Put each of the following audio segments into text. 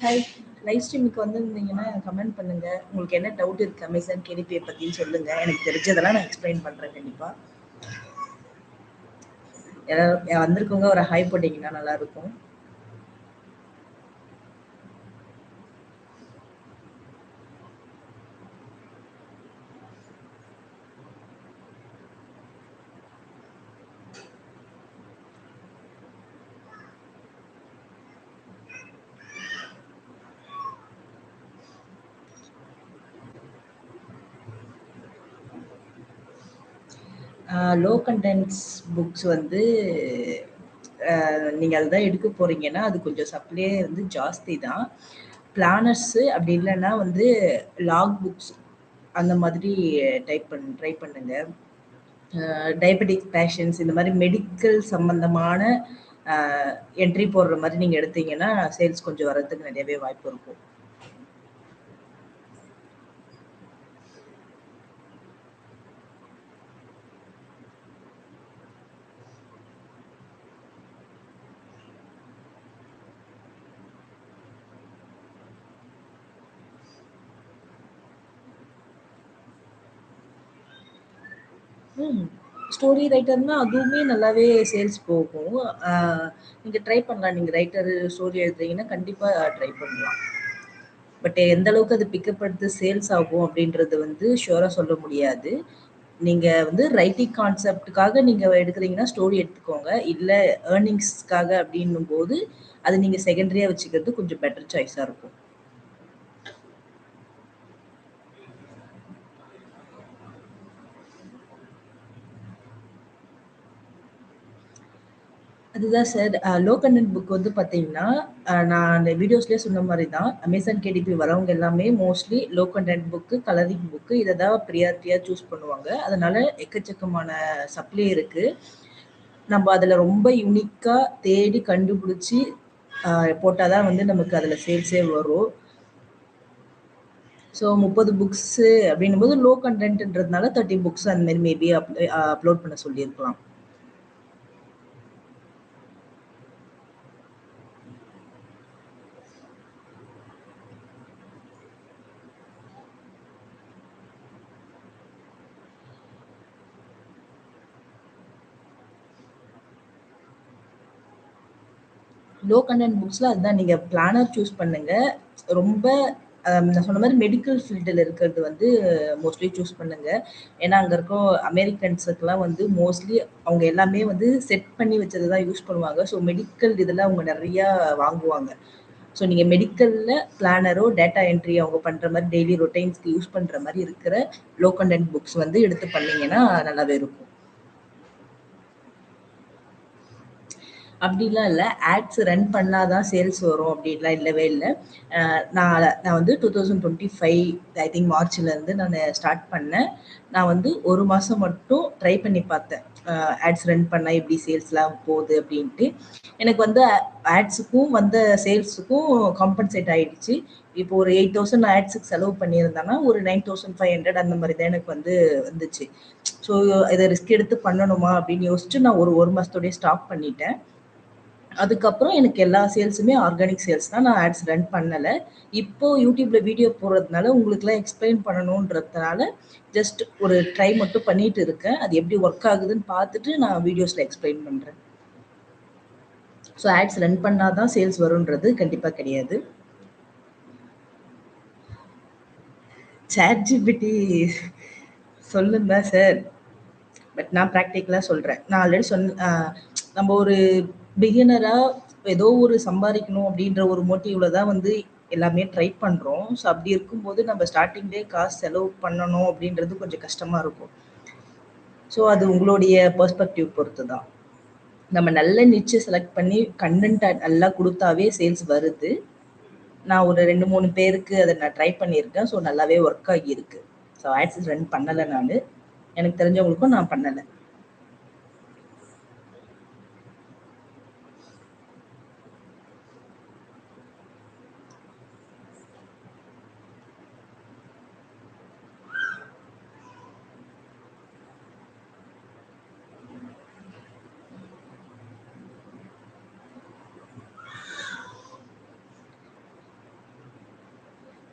Hi. Live ஸ்ட்ரீமுக்கு வந்திருந்தீங்கன்னா comment பண்ணுங்க. உங்களுக்கு என்ன டவுட் இருக்கு அமேசான் கேடிபியை பத்தின்னு சொல்லுங்க. எனக்கு தெரிஞ்சதெல்லாம் நான் எக்ஸ்பிளைன் பண்றேன் கண்டிப்பா. யாராவது வந்திருக்கவங்க ஒரு ஹாய் போட்டீங்கன்னா நல்லா இருக்கும். லோ கண்டென்ட்ஸ் புக்ஸ் வந்து நீங்கள் அதுதான் எடுக்க போறீங்கன்னா அது கொஞ்சம் சப்ளே வந்து ஜாஸ்தி தான். பிளானர்ஸு அப்படி இல்லைன்னா வந்து லாக் புக்ஸ் அந்த மாதிரி ட்ரை பண்ணுங்க. டயபெட்டிக் பேஷண்ட்ஸ் இந்த மாதிரி மெடிக்கல் சம்பந்தமான என்ட்ரி போடுற மாதிரி நீங்கள் எடுத்தீங்கன்னா சேல்ஸ் கொஞ்சம் வர்றதுக்கு நிறையவே வாய்ப்பு இருக்கும். ஸ்டோரி ரைட்டர்னா அதுவுமே நல்லாவே சேல்ஸ் போகும். நீங்கள் ட்ரை பண்ணலாம். நீங்கள் ரைட்டர் ஸ்டோரி எழுதுறீங்கன்னா கண்டிப்பாக ட்ரை பண்ணலாம். பட் எந்த அளவுக்கு அது பிக்கப் எடுத்து சேல்ஸ் ஆகும் அப்படின்றது வந்து ஷுவராக சொல்ல முடியாது. நீங்கள் வந்து ரைட்டிங் கான்செப்டுக்காக நீங்கள் எடுக்கிறீங்கன்னா ஸ்டோரி எடுத்துக்கோங்க. இல்லை ஏர்னிங்ஸ்க்காக அப்படின்னும் போது அது நீங்கள் செகண்டரியாக வச்சுக்கிறது கொஞ்சம் பெட்டர் சாய்ஸாக இருக்கும். அதுதான் சார். லோ கண்டென்ட் புக் வந்து பார்த்தீங்கன்னா, நான் அந்த வீடியோஸ்லயே சொன்ன மாரி தான். அமேசான் கேடிபி வரவங்க எல்லாமே mostly low content book, colouring book இத தான் பிரியாரிட்டியா சூஸ் பண்ணுவாங்க. அதனால எக்கச்சக்கமான சப்ளை இருக்கு. நம்ம அதுல ரொம்ப யுனிக்கா தேடி கண்டுபிடிச்சு போட்டா தான் வந்து நமக்கு அதுல சேல்ஸே வரும். ஸோ 30 புக்ஸு அப்படின்னும்போது லோ கண்டென்ட்ன்றதுனால 30 புக்ஸ் அந்த மாரி மேபி அப்லோட் பண்ண சொல்லியிருக்கலாம். லோ கண்டென்ட் புக்ஸ்ல அதுதான் நீங்க பிளானர் சூஸ் பண்ணுங்க. ரொம்ப நான் சொன்ன மாரி மெடிக்கல் ஃபீல்டுல இருக்கிறது வந்து மோஸ்ட்லி சூஸ் பண்ணுங்க. ஏன்னா, அங்க இருக்க அமெரிக்கன்ஸுக்குலாம் வந்து மோஸ்ட்லி அவங்க எல்லாமே வந்து செட் பண்ணி வச்சது தான் யூஸ் பண்ணுவாங்க. ஸோ மெடிக்கல் இதில அவங்க நெறையா வாங்குவாங்க. ஸோ நீங்க மெடிக்கல்ல பிளானரோ, டேட்டா என்ட்ரி அவங்க பண்ற மாரி டெய்லி ரொட்டைன்ஸ்க்கு யூஸ் பண்ற மாரி இருக்கிற லோ கண்டென்ட் புக்ஸ் வந்து எடுத்து பண்ணீங்கன்னா நல்லாவே இருக்கும். அப்படிலாம் இல்ல. ஆட்ஸ் ரன் பண்ணா தான் சேல்ஸ் வரும் அப்படின்லாம் இல்லவே இல்ல. நான் வந்து 2025 ஐ திங்க் மார்ச்லேருந்து நான் ஸ்டார்ட் பண்ணேன். நான் வந்து 1 மாசம் மட்டும் ட்ரை பண்ணி பார்த்தேன். ஆட்ஸ் ரன் பண்ணா எப்படி சேல்ஸ்லாம் போகுது அப்படின்ட்டு. எனக்கு வந்து ஆட்ஸுக்கும் வந்த சேல்ஸுக்கும் காம்பன்சேட் ஆயிடுச்சு. இப்போ ஒரு 8,000 நான் ஆட்ஸுக்கு செலவு பண்ணியிருந்தேன்னா, ஒரு 9,500 அந்த மாரி தான் எனக்கு வந்து வந்துச்சு. ஸோ இத ரிஸ்க் எடுத்து பண்ணணுமா அப்படின்னு யோசிச்சு நான் ஒரு 1 மாசத்தோடயே ஸ்டாப் பண்ணிட்டேன். அதுக்கப்புறம் எனக்கு எல்லா சேல்ஸுமே ஆர்கானிக் சேல்ஸ் தான். நான் ஆட்ஸ் ரன் பண்ணல. இப்போ யூடியூப்ல வீடியோ போடுறதுனால உங்களுக்குலாம் எக்ஸ்பிளைன் பண்ணணுன்றதுனால, ஜஸ்ட் ஒரு ட்ரை மட்டும் பண்ணிட்டு இருக்கேன். அது எப்படி ஒர்க் ஆகுதுன்னு பார்த்துட்டு நான் வீடியோஸ்ல எக்ஸ்பிளைன் பண்றேன். ஸோ ஆட்ஸ் ரன் பண்ணா தான் சேல்ஸ் வரும்ன்றது கண்டிப்பா கிடையாது. ChatGPT சொல்லும் தான் சார். பட் நான் பிராக்டிகலா சொல்றேன். நான் ஆல்ரெடி நம்ம ஒரு பிகினரா ஏதோ ஒரு சம்பாரிக்கணும் அப்படின்ற ஒரு மோட்டிவ்ல தான் வந்து எல்லாமே ட்ரை பண்றோம். ஸோ அப்படி இருக்கும்போது நம்ம ஸ்டார்ட்டிங்லயே காசு செலவு பண்ணணும் அப்படின்றது கொஞ்சம் கஷ்டமா இருக்கும். ஸோ அது உங்களுடைய பெர்ஸ்பெக்டிவ் பொறுத்து தான். நம்ம நல்ல நிச்சு செலக்ட் பண்ணி கன்டென்ட் நல்லா குடுத்தாவே சேல்ஸ் வருது. நான் ஒரு 2, 3 பேருக்கு அத நான் ட்ரை பண்ணியிருக்கேன். ஸோ நல்லாவே ஒர்க் ஆகியிருக்கு. ஸோ ஆட்ஸ் ரன் பண்ணல நானு. எனக்கு தெரிஞ்சவங்களுக்கும் நான் பண்ணல.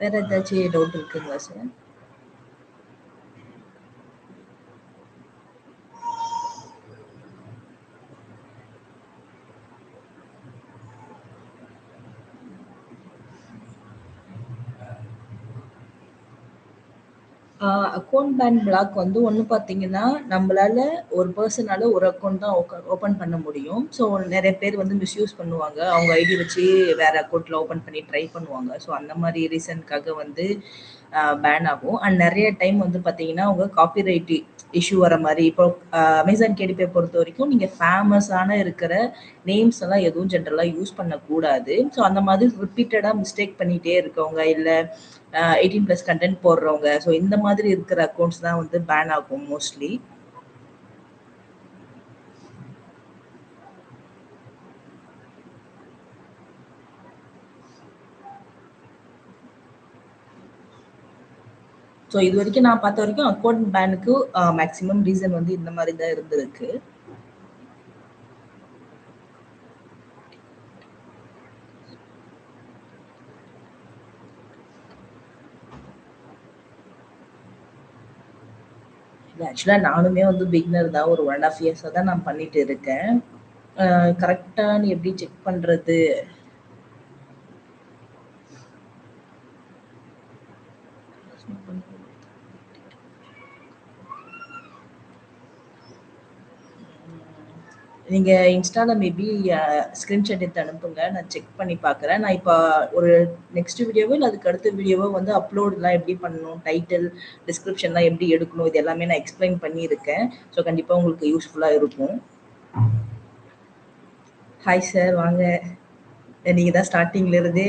வேற ஏதாச்சும் டவுட் இருக்குங்களா சார்? அக்கவுண்ட் பேன் பிளாக் வந்து ஒண்ணு பார்த்தீங்கன்னா, நம்பளால ஒரு பெர்சனால ஒரு அக்கவுண்ட் தான் ஓப்பன் பண்ண முடியும். ஸோ நெறைய பேர் வந்து மிஸ்யூஸ் பண்ணுவாங்க. அவங்க ஐடி வச்சு வேற அக்கவுண்ட்ல ஓப்பன் பண்ணி ட்ரை பண்ணுவாங்க. ஸோ அந்த மாரி ரீசன்க்காக வந்து பேன் ஆகும். அண்ட் நெறைய டைம் வந்து பார்த்தீங்கன்னா, அவங்க காப்பிரைட் இஷ்யூ வர மாரி இப்போ அமேசான் கேடிபிய பொறுத்தவரைக்கும் நீங்க ஃபேமஸான இருக்கிற நேம்ஸ் எல்லாம் எதுவும் ஜென்ரலா யூஸ் பண்ணக்கூடாது. ஸோ அந்த மாதிரி ரிப்பீட்டடா மிஸ்டேக் பண்ணிட்டே இருக்கவங்க, இல்ல 18+ கன்டென்ட் போடுறவங்க, ஸோ இந்த மாதிரி இருக்கிற அக்கவுண்ட்ஸ் தான் வந்து பேன் ஆகும் மோஸ்ட்லி. ஸோ இது வரைக்கும் நான் பார்த்த வரைக்கும் அக்கவுண்ட் பேனுக்கு மேக்ஸிமம் ரீசன் வந்து இந்த மாதிரி தான் இருந்திருக்கு. ஆக்சுவலா நானுமே வந்து பிகினர் தான். ஒரு 1 1/2 இயர்ஸா தான் நான் பண்ணிட்டு இருக்கேன். கரெக்டான்னு எப்படி செக் பண்றது? நீங்க இன்ஸ்டால மேபி ஸ்கிரீன்ஷாட் எடுத்து அனுப்புங்க. நான் செக் பண்ணி பார்க்குறேன். நான் இப்ப ஒரு நெக்ஸ்ட் வீடியோவோ இல்ல அதுக்கு அடுத்த வீடியோவோ வந்து அப்லோட்லாம் எப்படி பண்ணணும்? டைட்டில், டிஸ்கிரிப்ஷன்லாம் எப்படி எடுக்கணும்? இது எல்லாமே நான் எக்ஸ்பிளைன் பண்ணியிருக்கேன். ஸோ கண்டிப்பா உங்களுக்கு யூஸ்ஃபுல்லா இருக்கும். ஹாய் சார் வாங்க. நீங்க தான் ஸ்டார்ட்டிங்ல இருந்தே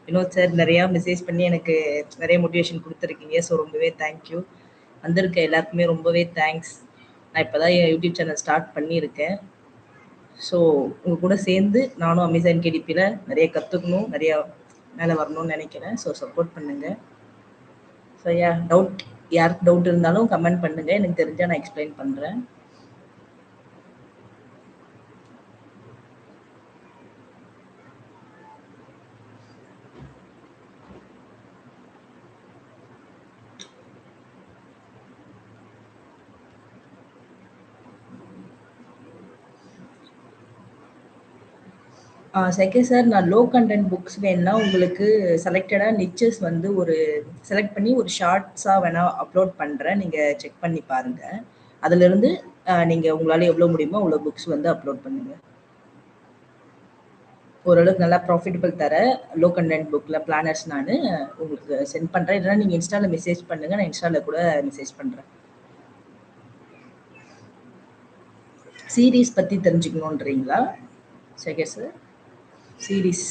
வினோத் சார் நெறையா மெசேஜ் பண்ணி எனக்கு நெறைய மோட்டிவேஷன் குடுத்துருக்கீங்க. ஸோ ரொம்பவே தேங்க் யூ. வந்திருக்க எல்லாருக்குமே ரொம்பவே தேங்க்ஸ். நான் இப்ப தான் என் யூடியூப் சேனல் ஸ்டார்ட் பண்ணியிருக்கேன். ஸோ உங்க கூட சேர்ந்து நானும் அமேசான் கேடிபில நெறைய கத்துக்கணும், நெறையா மேல வரணும்னு நெனைக்கிறேன். ஸோ சப்போர்ட் பண்ணுங்க. ஸோ யாருக்கு டவுட் இருந்தாலும் கமெண்ட் பண்ணுங்க. எனக்கு தெரிஞ்சா நான் எக்ஸ்பிளைன் பண்றேன். செகண்ட் சார் நான் லோ கன்டென்ட் புக்ஸ் வேணும்னா உங்களுக்கு செலக்டடா நிச்சஸ் வந்து ஒரு செலக்ட் பண்ணி ஒரு ஷார்ட்ஸா வேணா அப்லோட் பண்றேன். நீங்க செக் பண்ணி பாருங்க. அதிலிருந்து நீங்க உங்களால எவ்வளோ முடியுமோ அவ்வளோ புக்ஸ் வந்து அப்லோட் பண்ணுங்க. ஓரளவுக்கு நல்லா ப்ராஃபிட்டபிள் தர லோ கன்டென்ட் புக்ல பிளானர்ஸ் நானு உங்களுக்கு சென்ட் பண்றேன். இல்லைனா நீங்க இன்ஸ்டால மெசேஜ் பண்ணுங்க. நான் இன்ஸ்டால கூட மெசேஜ் பண்றேன். சீரிஸ் பத்தி தெரிஞ்சுக்கணுன்றீங்களா? Second sir. Series.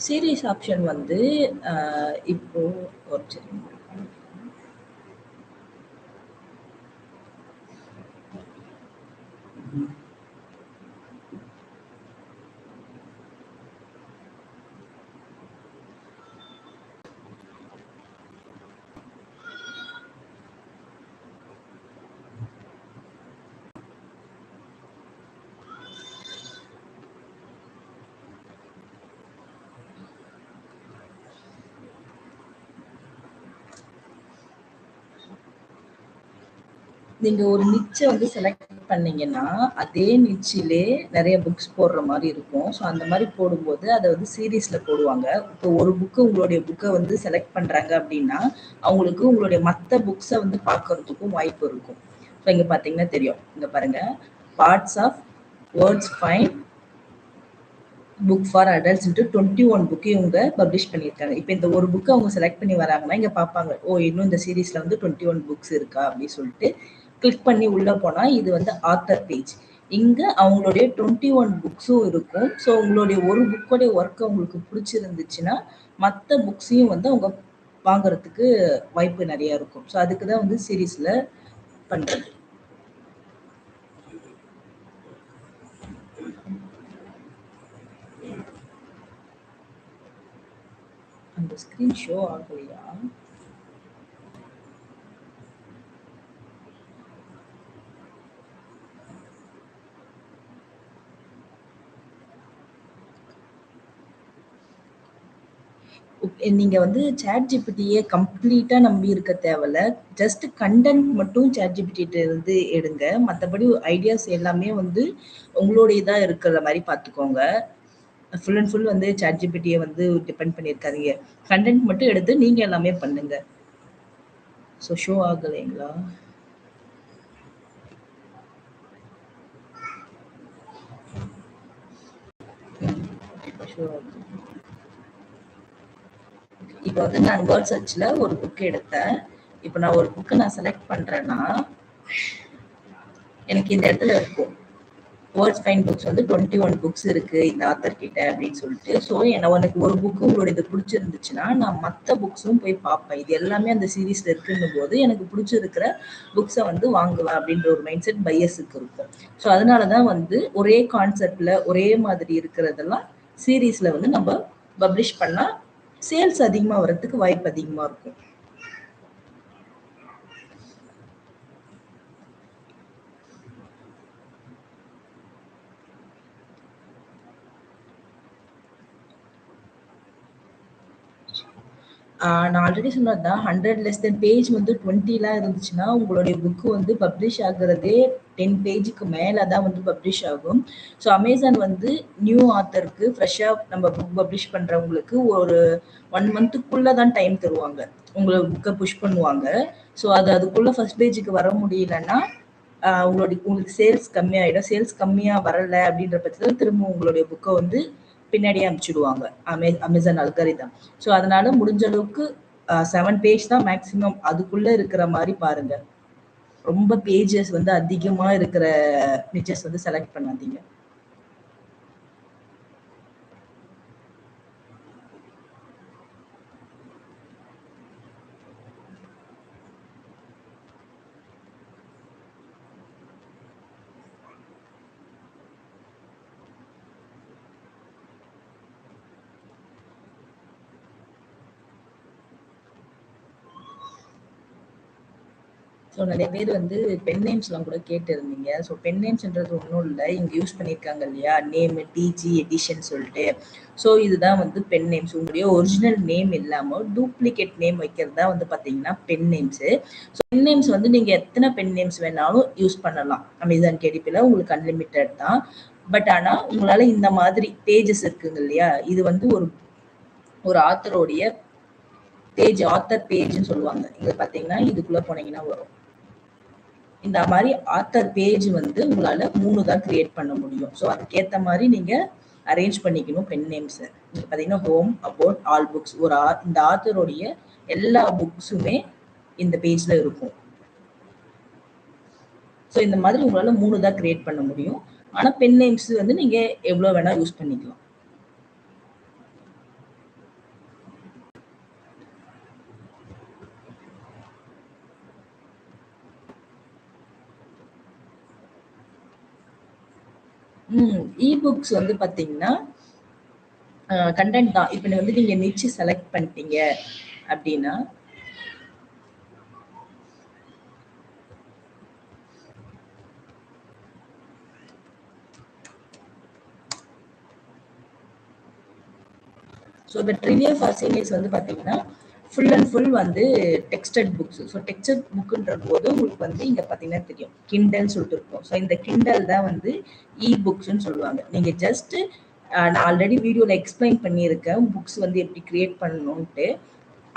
Series option வந்து இப்போ ஒரு செகண்ட். நீங்க ஒரு நிச்ச வந்து செலக்ட் பண்ணீங்கன்னா, அதே நிச்சிலே நெறைய புக்ஸ் போடுற மாரி இருக்கும். ஸோ அந்த மாரி போடும்போது அத வந்து சீரீஸ்ல போடுவாங்க. இப்போ ஒரு புக்கு உங்களுடைய புக்க வந்து செலக்ட் பண்றாங்க அப்டின்னா, அவங்களுக்கு உங்களுடைய மத்த புக்ஸ வந்து பார்க்கறதுக்கும் வாய்ப்பு இருக்கும். ஸோ இங்க பார்த்தீங்கன்னா தெரியும். இங்க பாருங்க. Parts of words find book for அடல்ட்ஸ்ன்ட்டு 21 புக் இவங்க பப்ளிஷ் பண்ணியிருக்காங்க. இப்ப இந்த ஒரு புக்க அவங்க செலக்ட் பண்ணி வராங்கன்னா, இங்க பார்ப்பாங்க. ஓ! இன்னும் இந்த சீரிஸ்ல வந்து 21 புக்ஸ் இருக்கா? அப்டி சொல்ட்டு கிளிக் பண்ணி உள்ள போனா, இது வந்து ஆத்தர் பேஜ். இங்க அவங்களுடைய 21 புக்ஸும் இருக்கும். ஸோ உங்களுடைய ஒரு புக்கோடைய ஒர்க் உங்களுக்கு புடிச்சிருந்துச்சுன்னா, மத்த புக்ஸையும் வந்து அவங்க வாங்குறதுக்கு வாய்ப்பு நெறைய இருக்கும். ஸோ அதுக்கு தான் வந்து சீரிஸ்ல பண்றது. அந்த ஸ்க்ரீன் ஷோ ஆகலையா? நீங்க வந்து ChatGPTயே கம்ப்ளீட்டா நம்பி இருக்க தேவையில்ல. ஜஸ்ட் கன்டென்ட் மட்டும் ChatGPT இருந்து எடுங்க. மத்தபடி ஐடியாஸ் எல்லாமே வந்து உங்களுடையதா இருக்கிற மாரி பார்த்துக்கோங்க. ஃபுல் அண்ட் ஃபுல் வந்து ChatGPTய வந்து டிபெண்ட் பண்ணியிருக்காதீங்க. கன்டென்ட் மட்டும் எடுத்து நீங்க எல்லாமே பண்ணுங்க. ஸோ ஷோ ஆகலைங்களா? இப்ப ஷோ ஆகுது. இப்ப வந்து நான் வேர்ட் சர்ச்ல ஒரு புக் எடுத்தேன். இப்ப நான் ஒரு புக்க நான் செலக்ட் பண்றேன்னா, எனக்கு இந்த இடத்துல இருக்கும். வேர்ட்ஸ் ஃபைண்ட் புக்ஸ் வந்து 21 புக்ஸ் இருக்கு இந்த ஆத்தர் கிட்ட அப்படின்னு சொல்லிட்டு. ஸோ உனக்கு ஒரு புக்கு உங்களோட இது பிடிச்சிருந்துச்சுன்னா, நான் மத்த புக்ஸும் போய் பார்ப்பேன். இது எல்லாமே அந்த சீரிஸ்ல இருக்குன்னும் போது, எனக்கு பிடிச்சிருக்கிற புக்ஸ வந்து வாங்குவேன் அப்படின்ற ஒரு மைண்ட் செட் பையர்ஸுக்கு இருக்கும். ஸோ அதனால தான் வந்து ஒரே கான்செப்ட்ல ஒரே மாதிரி இருக்கிறதெல்லாம் சீரிஸ்ல வந்து நம்ம பப்ளிஷ் பண்ணா சேல்ஸ் அதிகமா வரதுக்கு வாய்ப்பு அதிகமா இருக்கும். நான் ஆல்ரெடி சொன்னது தான். 100 லெஸ் தென் பேஜ் வந்து 20லாம் இருந்துச்சுன்னா, உங்களுடைய புக் வந்து பப்ளிஷ் ஆகுறதே 10 பேஜுக்கு மேல தான் வந்து பப்ளிஷ் ஆகும். ஸோ அமேசான் வந்து நியூ ஆத்தருக்கு ஃப்ரெஷ்ஷா நம்ம புக் பப்ளிஷ் பண்றவங்களுக்கு ஒரு 1 மந்த்துக்குள்ள தான் டைம் தருவாங்க. உங்கள புக்க புஷ் பண்ணுவாங்க. ஸோ அதுக்குள்ள ஃபர்ஸ்ட் பேஜுக்கு வர முடியலன்னா, உங்களுக்கு சேல்ஸ் கம்மியாயிடும். சேல்ஸ் கம்மியா வரல அப்படின்ற பட்சத்துல திரும்ப உங்களுடைய புக்க வந்து பின்னாடியே அனுப்பிச்சுடுவாங்க. Amazon algorithm. ஸோ அதனால முடிஞ்ச அளவுக்கு 7 பேஜ் தான் மேக்ஸிமம். அதுக்குள்ள இருக்கிற மாரி பாருங்க. ரொம்ப பேஜஸ் வந்து அதிகமா இருக்கிற நிச்சஸ் வந்து செலக்ட் பண்ணாதீங்க. ஸோ நெறைய பேர் வந்து பென் நேம்ஸ்லாம் கூட கேட்டிருந்தீங்க. ஸோ பென் நேம்ஸ்ன்றது ஒண்ணும் இல்ல. இங்க யூஸ் பண்ணியிருக்காங்க இல்லையா? நேமு, டிஜி, எடிஷன் சொல்ட்டு. ஸோ இதுதான் வந்து பென் நேம்ஸ். உங்களுடைய ஒரிஜினல் நேம் இல்லாம டூப்ளிகேட் நேம் வைக்கிறது தான் வந்து பார்த்தீங்கன்னா pen names. So pen names வந்து நீங்க எத்தன பென் நேம்ஸ் வேணாலும் யூஸ் பண்ணலாம். அமேசான் கேடிபில உங்களுக்கு அன்லிமிட்டட் தான். பட் ஆனா உங்களால இந்த மாதிரி பேஜஸ் இருக்குங்க இல்லையா? இது வந்து ஒரு ஒரு ஆத்தரோடைய பேஜ் ஆத்தர் பேஜ்ன்னு சொல்லுவாங்க. இங்க பார்த்தீங்கன்னா, இதுக்குள்ள போனீங்கன்னா வரும். இந்த மாரி ஆத்தர் பேஜ் வந்து உங்களால 3 தான் கிரியேட் பண்ண முடியும். ஸோ அதுக்கேத்த மாரி நீங்க அரேஞ்ச் பண்ணிக்கணும் பென் நேம்ஸ. இங்க பார்த்தீங்கன்னா, ஹோம், அபௌட், ஆல் புக்ஸ் ஒரு இந்த ஆத்தருடைய எல்லா புக்ஸுமே இந்த பேஜ்ல இருக்கும். ஸோ இந்த மாதிரி உங்களால 3 தான் கிரியேட் பண்ண முடியும். ஆனா பென் நேம்ஸ் வந்து நீங்க எவ்வளோ வேணா யூஸ் பண்ணிக்கலாம். புக்ஸ் வந்து பார்த்தீங்கன்னா, கன்டென்ட் தான். இப்ப வந்து நீங்க நிச்சு செலக்ட் பண்ணிட்டீங்க அப்டின்னா ஸோ இந்த ட்ரிவியா ஃபார் சீனியர்ஸ் வந்து பார்த்தீங்கன்னா, ஃபுல் அண்ட் ஃபுல் வந்து டெக்ஸ்டட் புக்ஸ். ஸோ டெக்ஸ்டட் புக்குன்ற போது உங்களுக்கு வந்து இங்கே பார்த்தீங்கன்னா தெரியும் கிண்டல்னு சொல்லிட்டு இருக்கும். ஸோ இந்த கிண்டல் தான் வந்து இ புக்ஸ்ன்னு சொல்லுவாங்க. நீங்கள் ஜஸ்ட்டு நான் ஆல்ரெடி வீடியோவில் எக்ஸ்பிளைன் பண்ணியிருக்கேன் புக்ஸ் வந்து எப்படி கிரியேட் பண்ணணுன்ட்டு.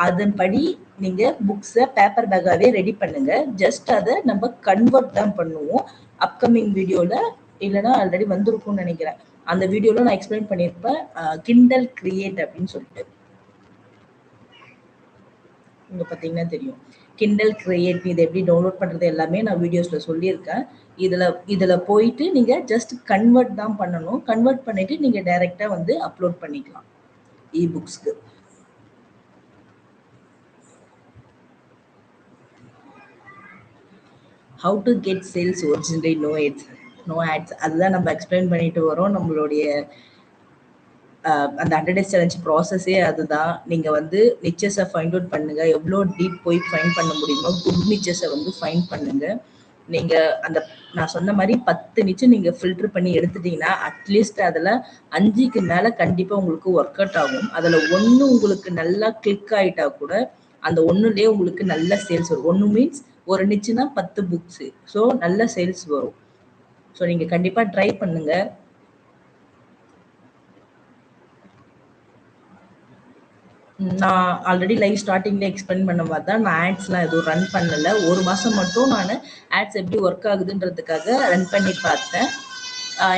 அதன்படி நீங்கள் புக்ஸை பேப்பர் பேக்காகவே ரெடி பண்ணுங்க. ஜஸ்ட் அதை நம்ம கன்வெர்ட் தான் பண்ணுவோம். அப்கமிங் வீடியோவில் இல்லைன்னா ஆல்ரெடி வந்திருக்கும்னு நினைக்கிறேன். அந்த வீடியோவில் நான் எக்ஸ்பிளைன் பண்ணியிருப்பேன் கிண்டல் கிரியேட் அப்படின்னு சொல்லிட்டு. இங்கே பார்த்தீங்கன்னா தெரியும் கிண்டல் கிரியேட். இதை எப்படி டவுன்லோட் பண்ணுறது எல்லாமே நான் வீடியோஸில் சொல்லியிருக்கேன். இதில் போயிட்டு நீங்கள் ஜஸ்ட் கன்வெர்ட் தான் பண்ணணும். கன்வெர்ட் பண்ணிவிட்டு நீங்கள் டைரெக்டாக வந்து அப்லோட் பண்ணிக்கலாம் இ புக்ஸ்க்கு. How to get sales originally no ads அதுதான் நம்ம எக்ஸ்பிளைன் பண்ணிட்டு வரோம். நம்மளுடைய அந்த 100 டேஸ் சேலஞ்ச் ப்ராசஸே அதுதான். நீங்கள் வந்து நிச்சஸை ஃபைண்ட் அவுட் பண்ணுங்க. எவ்வளோ டீப் போய் ஃபைண்ட் பண்ண முடியுமோ குட் நிச்சஸை வந்து ஃபைண்ட் பண்ணுங்க. நீங்கள் அந்த நான் சொன்ன மாதிரி 10 நிச்சு நீங்கள் ஃபில்டர் பண்ணி எடுத்துட்டீங்கன்னா அட்லீஸ்ட் அதில் 5க்கு மேலே கண்டிப்பாக உங்களுக்கு ஒர்க் அவுட் ஆகும். அதில் ஒன்று உங்களுக்கு நல்லா கிளிக் ஆகிட்டா கூட அந்த ஒன்றுலேயே உங்களுக்கு நல்ல சேல்ஸ் வரும். 1 மீன்ஸ் ஒரு நிச்சுனா 10 புக்ஸு. ஸோ நல்ல சேல்ஸ் வரும். ஸோ நீங்கள் கண்டிப்பாக ட்ரை பண்ணுங்கள். நான் ஆல்ரெடி லைவ் ஸ்டார்டிங்ல எக்ஸ்பிளைன் பண்ண மாதிரி தான். நான் ஆட்ஸ்லாம் எதுவும் ரன் பண்ணல. ஒரு மாசம் மட்டும் நான் ஆட்ஸ் எப்படி ஒர்க் ஆகுதுன்றதுக்காக ரன் பண்ணி பார்த்தேன்.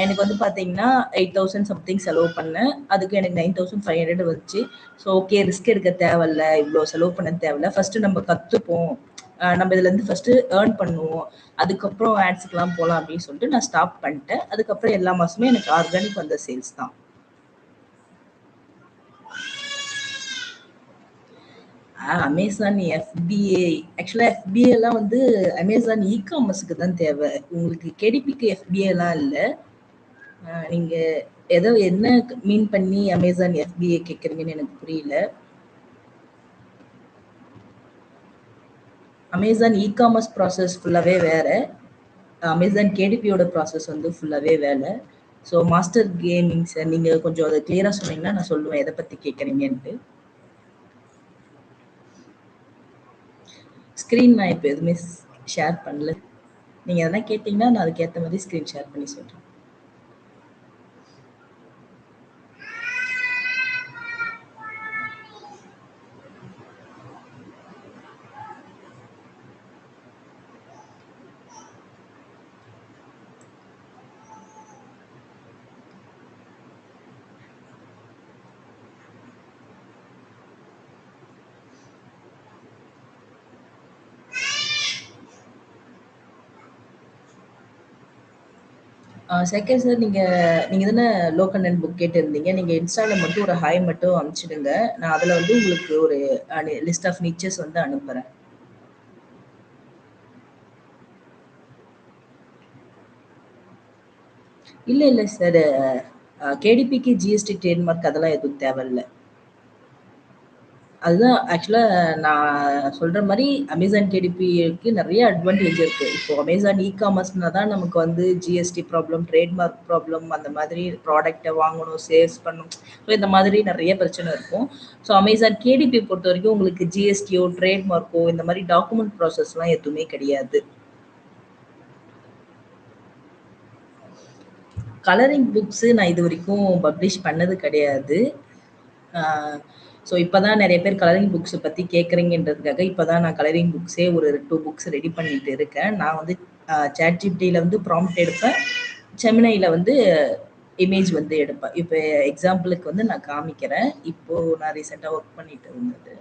எனக்கு வந்து பார்த்தீங்கன்னா 8000 சம்திங் செலவு பண்ணேன். அதுக்கு எனக்கு 9500 வந்துச்சு. ஸோ ஓகே, ரிஸ்க் எடுக்க தேவையில்ல, இவ்வளோ செலவு பண்ண தேவையில்ல. ஃபர்ஸ்ட் நம்ம கற்றுப்போம், நம்ம இதுலேருந்து ஃபர்ஸ்ட் ஏர்ன் பண்ணுவோம், அதுக்கப்புறம் ஆட்ஸுக்கெலாம் போகலாம் அப்படின்னு சொல்லிட்டு நான் ஸ்டாப் பண்ணிட்டேன். அதுக்கப்புறம் எல்லா மாதமே எனக்கு ஆர்கானிக் வந்த சேல்ஸ் தான். அமேசான் எஃபிஏ ஆக்சுவலா எஃபிஏலாம் வந்து அமேசான் இ காமர்ஸ்க்கு தான் தேவை. உங்களுக்கு கேடிபிக்கு எஃபிஏலாம் இல்லை. நீங்க ஏதோ என்ன மீன் பண்ணி அமேசான் எஃபிஏ கேட்குறீங்கன்னு எனக்கு புரியல. அமேசான் இ காமர்ஸ் ப்ராசஸ் ஃபுல்லாகவே வேற. அமேசான் கேடிபியோட ப்ராசஸ் வந்து ஃபுல்லாகவே வேலை. ஸோ மாஸ்டர் கேமிங்ஸ் நீங்கள் கொஞ்சம் அதை கிளியராக சொன்னீங்கன்னா நான் சொல்லுவேன் எதை பற்றி கேட்குறீங்கன்ட்டு. ஸ்க்ரீன் நான் இப்போ எதுவுமே ஷேர் பண்ணல. நீங்கள் எதனா கேட்டிங்கன்னா நான் அதுக்கேற்ற மாதிரி ஸ்க்ரீன் ஷேர் பண்ணி சொல்கிறேன். செகண்ட் சார், நீங்கள் தானே லோ கண்டென்ட் புக் கேட்டிருந்தீங்க. நீங்கள் இன்ஸ்டாவில் மட்டும் ஒரு ஹாய் மட்டும் அனுப்பிச்சிடுங்க. நான் அதில் வந்து உங்களுக்கு ஒரு லிஸ்ட் ஆஃப் நிச்சஸ் வந்து அனுப்புகிறேன். இல்லை சார், கேடிபிக்கு ஜிஎஸ்டி ட்ரேட்மார்க் அதெல்லாம் எதுவும் தேவையில்லை. அதுதான் ஆக்சுவலாக நான் சொல்கிற மாதிரி அமேசான் கேடிபிக்கு நிறைய அட்வான்டேஜ் இருக்குது. இப்போ அமேசான் இ காமர்ஸ்னா தான் நமக்கு வந்து ஜிஎஸ்டி ப்ராப்ளம், ட்ரேட்மார்க் ப்ராப்ளம், அந்த மாதிரி ப்ராடக்ட்டை வாங்கணும், சேல்ஸ் பண்ணணும், ஸோ இந்த மாதிரி நிறைய பிரச்சனை இருக்கும். ஸோ அமேசான் கேடிபி பொறுத்த வரைக்கும் உங்களுக்கு ஜிஎஸ்டியோ ட்ரேட்மார்க்கோ இந்த மாதிரி டாக்குமெண்ட் ப்ராசஸ்லாம் எதுவுமே கிடையாது. கலரிங் புக்ஸு நான் இது வரைக்கும் பப்ளிஷ் பண்ணது கிடையாது. ஸோ இப்போ தான் நிறைய பேர் கலரிங் புக்ஸை பற்றி கேட்குறீங்கன்றதுக்காக இப்போ தான் நான் கலரிங் புக்ஸே ஒரு 2 புக்ஸ் ரெடி பண்ணிட்டு இருக்கேன். நான் வந்து சாட்ஜிபிடியில் வந்து ப்ராம்ப்ட் எடுப்பேன், ஜெமினியில் வந்து இமேஜ் வந்து எடுப்பேன். இப்போ எக்ஸாம்பிளுக்கு வந்து நான் காமிக்கிறேன். இப்போது நான் ரீசெண்டாக ஒர்க் பண்ணிட்டு இருந்தது.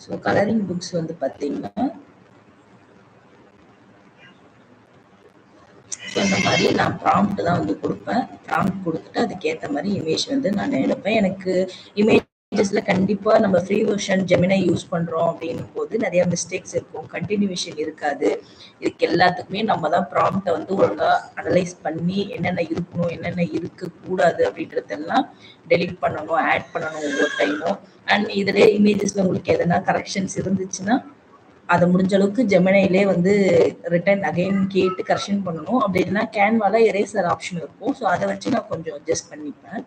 ஸோ கலரிங் புக்ஸ் வந்து பார்த்தீங்கன்னா, ஸோ இந்த மாதிரி நான் ப்ராம்ப்ட் தான் வந்து குடுப்பேன். ப்ராம்ப்ட் குடுத்துட்டு அதுக்கேத்த மாரி இமேஜ் வந்து நான் எடுப்பேன். எனக்கு இமேஜஸ்ல கண்டிப்பா நம்ம ஃப்ரீ வெர்ஷன் ஜெமினை யூஸ் பண்றோம் அப்படின்னும்போது நெறைய மிஸ்டேக்ஸ் இருக்கும். கன்டினியூவேஷன் இருக்காது. இதுக்கு எல்லாத்துக்குமே நம்ம தான் ப்ராம்ப்ட்ட வந்து ஒழுங்கா அனலைஸ் பண்ணி என்னென்ன இருக்கணும், என்னென்ன இருக்கக்கூடாது அப்படின்றதெல்லாம் டெலீட் பண்ணணும், ஆட் பண்ணணும் ஒவ்வொரு டைமும். அண்ட் இதுலயே இமேஜஸ்ல உங்களுக்கு எதனா கரெக்ஷன்ஸ் இருந்துச்சுன்னா அத முடிஞ்ச அளவுக்கு ஜெமினிலே வந்து ரிட்டர்ன் அகைன் கேட்டு கரெக்ஷன் பண்ணணும். அப்படி இல்லைன்னா கேன்வால எரேசர் ஆப்ஷன் இருக்கும். ஸோ அத வச்சு நான் கொஞ்சம் அட்ஜஸ்ட் பண்ணிப்பேன்.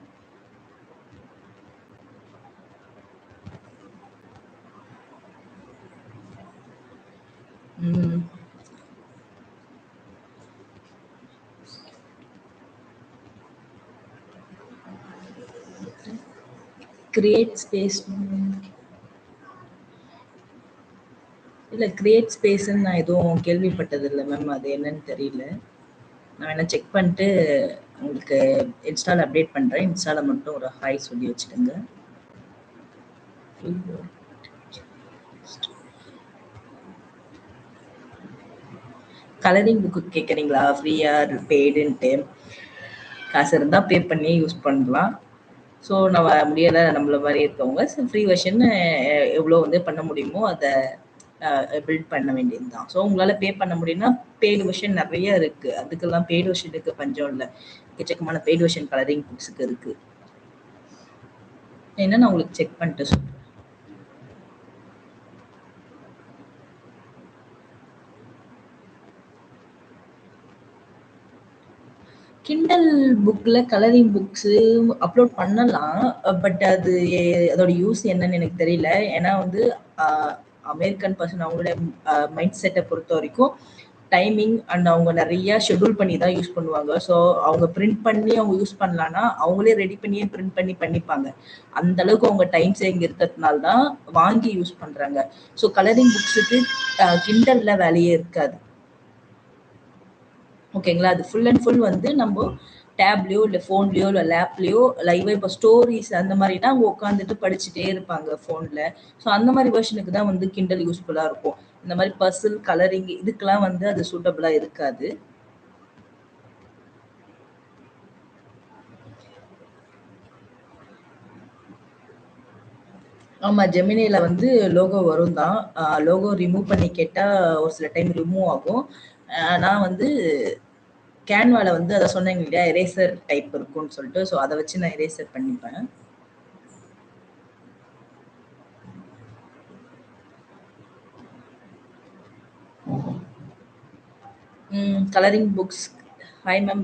ம். கிரியேட் ஸ்பேஸ் இல்ல கிரியேட் ஸ்பேஸ்ன்னு நான் எதுவும் கேள்விப்பட்டதில்ல மேம். அது என்னன்னு தெரியல. நான் வேணா செக் பண்ணிட்டு உங்களுக்கு இன்ஸ்டால அப்டேட் பண்றேன். இன்ஸ்டால மட்டும் ஒரு ஹாய் சொல்லி வச்சுடுங்க. கலரிங் புக்கு கேட்குறீங்களா? ஃப்ரீயா பெய்டுன்ட்டு காசு இருந்தா பே பண்ணி யூஸ் பண்ணலாம். ஸோ நம்ம முடியல நம்மள மாரி இருக்கவங்க ஃப்ரீ வெர்ஷன் எவ்வளோ வந்து பண்ண முடியுமோ அத பில்ட் பண்ண வேண்டியது தான். ஸோ உங்களால பே பண்ண முடியும்னா பெய்டு வெர்ஷன் நெறைய இருக்கு. அதுக்கெல்லாம் பெய்டு வெர்ஷனுக்கு பஞ்சம் இல்ல. எக்கச்சக்கமான பெய்டு வெர்ஷன் கலரிங் புக்ஸ்க்கு இருக்கு. ஏன்னா நான் உங்களுக்கு செக் பண்ணிட்டு சொல்றேன். கிண்டல் புக்ல கலரிங் புக்ஸ் அப்லோட் பண்ணலாம். பட் அது அதோட யூஸ் என்னன்னு எனக்கு தெரியல. ஏன்னா வந்து அமெரிக்கன் பர்சன் அவங்களுடைய மைண்ட் செட்டை பொறுத்த வரைக்கும் டைமிங் அண்ட் அவங்க நிறைய ஷெட்யூல் பண்ணி தான் யூஸ் பண்ணுவாங்க. ஸோ அவங்க பிரிண்ட் பண்ணி அவங்க யூஸ் பண்ணலான்னா அவங்களே ரெடி பண்ணியே பிரிண்ட் பண்ணி பண்ணிப்பாங்க. அந்த அளவுக்கு அவங்க டைம் சேவிங் இருக்கிறதுனால தான் வாங்கி யூஸ் பண்றாங்க. ஸோ கலரிங் புக்ஸுக்கு கிண்டல்ல வேலையே இருக்காது. ஓகேங்களா? அது ஃபுல் அண்ட் ஃபுல் வந்து நம்ம டேப்லயோ, இல்ல ஃபோன்லயோ, இல்ல லேப்லயோ லைவா இப்ப ஸ்டோரீஸ் அந்த மாரினா அவங்க உட்காந்துட்டு படிச்சுட்டே இருப்பாங்க ஃபோன்ல. ஸோ அந்த மாரி வெர்ஷனுக்கு தான் வந்து கிண்டல் யூஸ்ஃபுல்லா இருக்கும். இந்த மாரி பசில், கலரிங் இதுக்கெல்லாம் வந்து அது சூட்டபிளா இருக்காது. ஆமா. ஜெமினில வந்து லோகோ வரும் தான். லோகோ ரிமூவ் பண்ணி கேட்டா ஒரு சில டைம் ரிமூவ் ஆகும். நான் வந்து கேன்வால வந்து அத சொன்னேங்க இல்லையா? எரேசர் டைப் இருக்கும்னு சொல்லிட்டு. ஸோ அத வச்சு நான் எரேசர் பண்ணிப்பேன். Colouring books. Hi ma'am.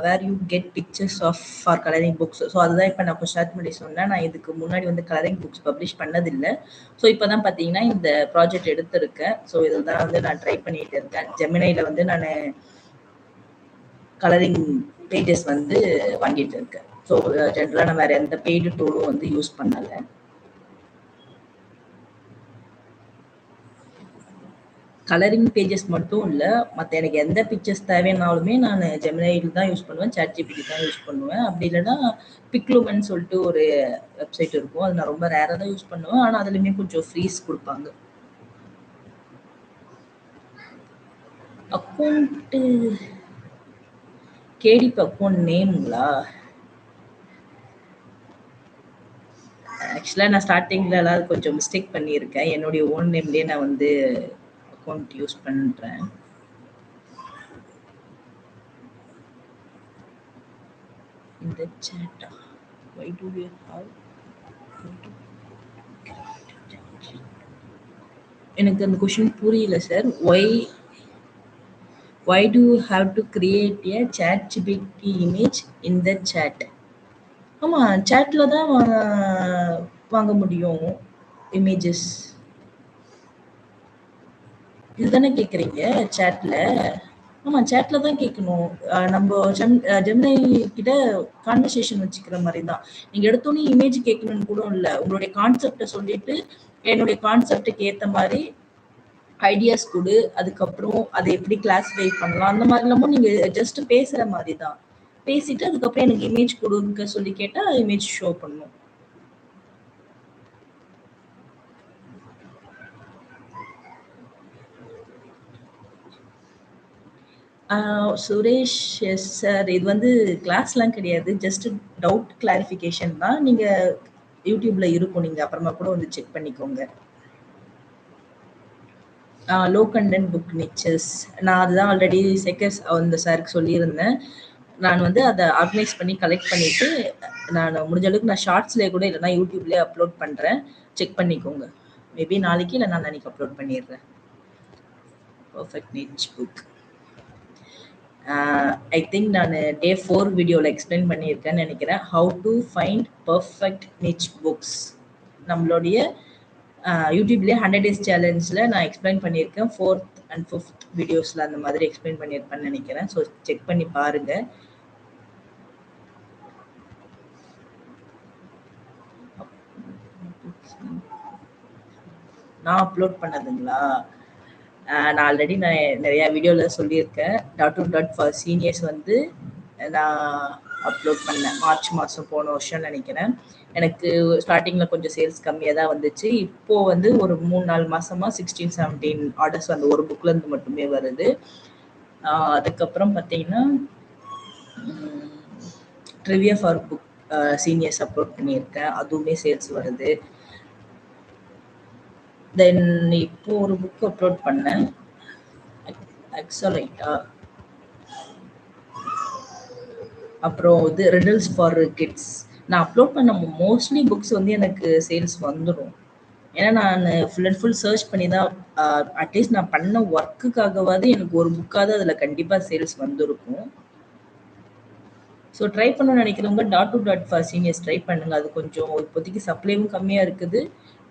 Where you get pictures of for colouring books. So அதுதான் இப்போ நான் கொஞ்சம் ஸ்டார்ட் பண்ணி சொன்னேன். நான் இதுக்கு முன்னாடி வந்து கலரிங் புக்ஸ் பப்ளிஷ் பண்ணதில்லை. ஸோ இப்போ தான் பார்த்தீங்கன்னா இந்த ப்ராஜெக்ட் எடுத்திருக்கேன். ஸோ இதில் தான் வந்து நான் ட்ரை பண்ணிட்டு இருக்கேன். ஜெமினியில் வந்து நான் கலரிங் பேஜஸ் வந்து வாங்கிட்டு இருக்கேன். ஸோ ஜென்ரலாக நான் வேறு எந்த பெய்டு டூலும் வந்து யூஸ் பண்ணலை. கலரிங் பேஜஸ் மட்டும் இல்ல, மத்த எனக்கு எந்த பிக்சர்ஸ் தேவைன்னாலுமே நானு ஜெமினியில் தான் யூஸ் பண்ணுவேன். ChatGPT தான் யூஸ் பண்ணுவேன். அப்படி இல்லன்னா பிக்லுமன்னு சொல்லிட்டு ஒரு வெப்சைட் இருக்கும். அது நான் ரொம்ப ரேரா தான் யூஸ் பண்ணுவேன். ஆனா அதுலயுமே கொஞ்சம் ஃப்ரீஸ் குடுப்பாங்க. அக்கவுண்ட்டு கேடிபி அக்கவுண்ட் நேம்ங்களா? ஆக்சுவலா நான் ஸ்டார்ட்டிங்லலாம் கொஞ்சம் மிஸ்டேக் பண்ணியிருக்கேன். என்னுடைய ஓன் நேம்லயே நான் வந்து அக்கவுண்ட் யூஸ் பண்றேன். இந்த சேட்டா? Why do we have எனக்கு அந்த கொஸ்டின் புரியல sir. Why do you have to create a ChatGPT image in the chat? ஆமா, சாட்ல தான் வாங்க முடியும் இமேஜஸ். இதுதானே கேக்குறீங்க சாட்ல? ஆமா, சாட்ல தான் கேட்கணும். நம்ம ஜெமினி கிட்ட கான்வர்சேஷன் வச்சுக்கிற மாதிரி தான். நீங்க எடுத்தோன்னே இமேஜ் கேட்கணும்னு கூட இல்ல. உங்களுடைய கான்செப்ட சொல்லிட்டு என்னுடைய கான்செப்டுக்கு ஏத்த மாதிரி ஐடியாஸ் குடு. அதுக்கப்புறம் அத எப்படி கிளாஸிஃபை பண்ணலாம். அந்த மாதிரிலாமும் நீங்க ஜஸ்ட் பேசுற மாதிரி தான். பேசிட்டு அதுக்கப்புறம் எனக்கு இமேஜ் குடுங்க சொல்லி கேட்டா இமேஜ் ஷோ பண்ணும். Suresh yes sir. இது வந்து கிளாஸ்லாம் கிடையாது. ஜஸ்ட் டவுட் கிளாரிஃபிகேஷன் தான். நீங்க யூடியூப்ல இருக்கும். நீங்க அப்புறமா கூட வந்து செக் பண்ணிக்கோங்க. Low content book niches. நான் அதுதான் ஆல்ரெடி செகர்ஸ் அந்த சாருக்கு சொல்லியிருந்தேன். நான் வந்து அதை ஆர்கனைஸ் பண்ணி கலெக்ட் பண்ணிட்டு நான் முடிஞ்ச அளவுக்கு நான் ஷார்ட்ஸ்லேயே கூட இல்லைனா யூடியூப்லேயே அப்லோட் பண்ணுறேன். செக் பண்ணிக்கோங்க. மேபி நாளைக்கு இல்லை நான் அன்னைக்கு அப்லோட் பண்ணிடுறேன். Perfect niche book. I think நான் டே 4 வீடியோவில் எக்ஸ்பிளைன் பண்ணியிருக்கேன்னு நினைக்கிறேன். How to find perfect niche books. நம்மளுடைய யூடியூப்லேயே 100 days சேலஞ்சில் நான் எக்ஸ்பிளைன் பண்ணியிருக்கேன். 4th and 5th வீடியோஸில் அந்த மாதிரி எக்ஸ்பிளைன் பண்ணியிருப்பேன்னு நினைக்கிறேன். ஸோ செக் பண்ணி பாருங்கள். நான் அப்லோட் பண்ணதுங்களா? நான் ஆல்ரெடி நிறையா வீடியோவில் சொல்லியிருக்கேன். டாட் ஃபார் சீனியர்ஸ் வந்து நான் அப்லோட் பண்ணேன் மார்ச் மாதம் போன வருஷம் நினைக்கிறேன். எனக்கு ஸ்டார்டிங்கில் கொஞ்சம் சேல்ஸ் கம்மியாக தான் வந்துச்சு. இப்போது வந்து ஒரு 3-4 மாதமாக 16-17 ஆர்டர்ஸ் அந்த ஒரு புக்லேருந்து மட்டுமே வருது. அதுக்கப்புறம் பார்த்தீங்கன்னா trivia for book seniors upload பண்ணியிருக்கேன். அதுவுமே சேல்ஸ் வருது. தென் இப்போ ஒரு புக் அப்லோட் பண்ணேன். எக்ஸலைட்டா. அப்புறம் இது ரிடல்ஸ் ஃபார் கிட்ஸ். நான் அப்லோட் பண்ண மோஸ்ட்லி புக்ஸ் வந்து எனக்கு சேல்ஸ் வந்துடும். ஏன்னா நான் ஃபுல் அண்ட் ஃபுல் சர்ச் பண்ணி தான் அட்லீஸ்ட் நான் பண்ண ஒர்க்குக்காகவாது எனக்கு ஒரு புக்காவது அதில் கண்டிப்பாக சேல்ஸ் வந்துருக்கும். ஸோ ட்ரை பண்ணணும்னு நினைக்கிறவங்க டாட் ஃபார் சீனியர்ஸ் ட்ரை பண்ணுங்க. அது கொஞ்சம் இப்போதைக்கு சப்ளைவும் கம்மியாக இருக்குது.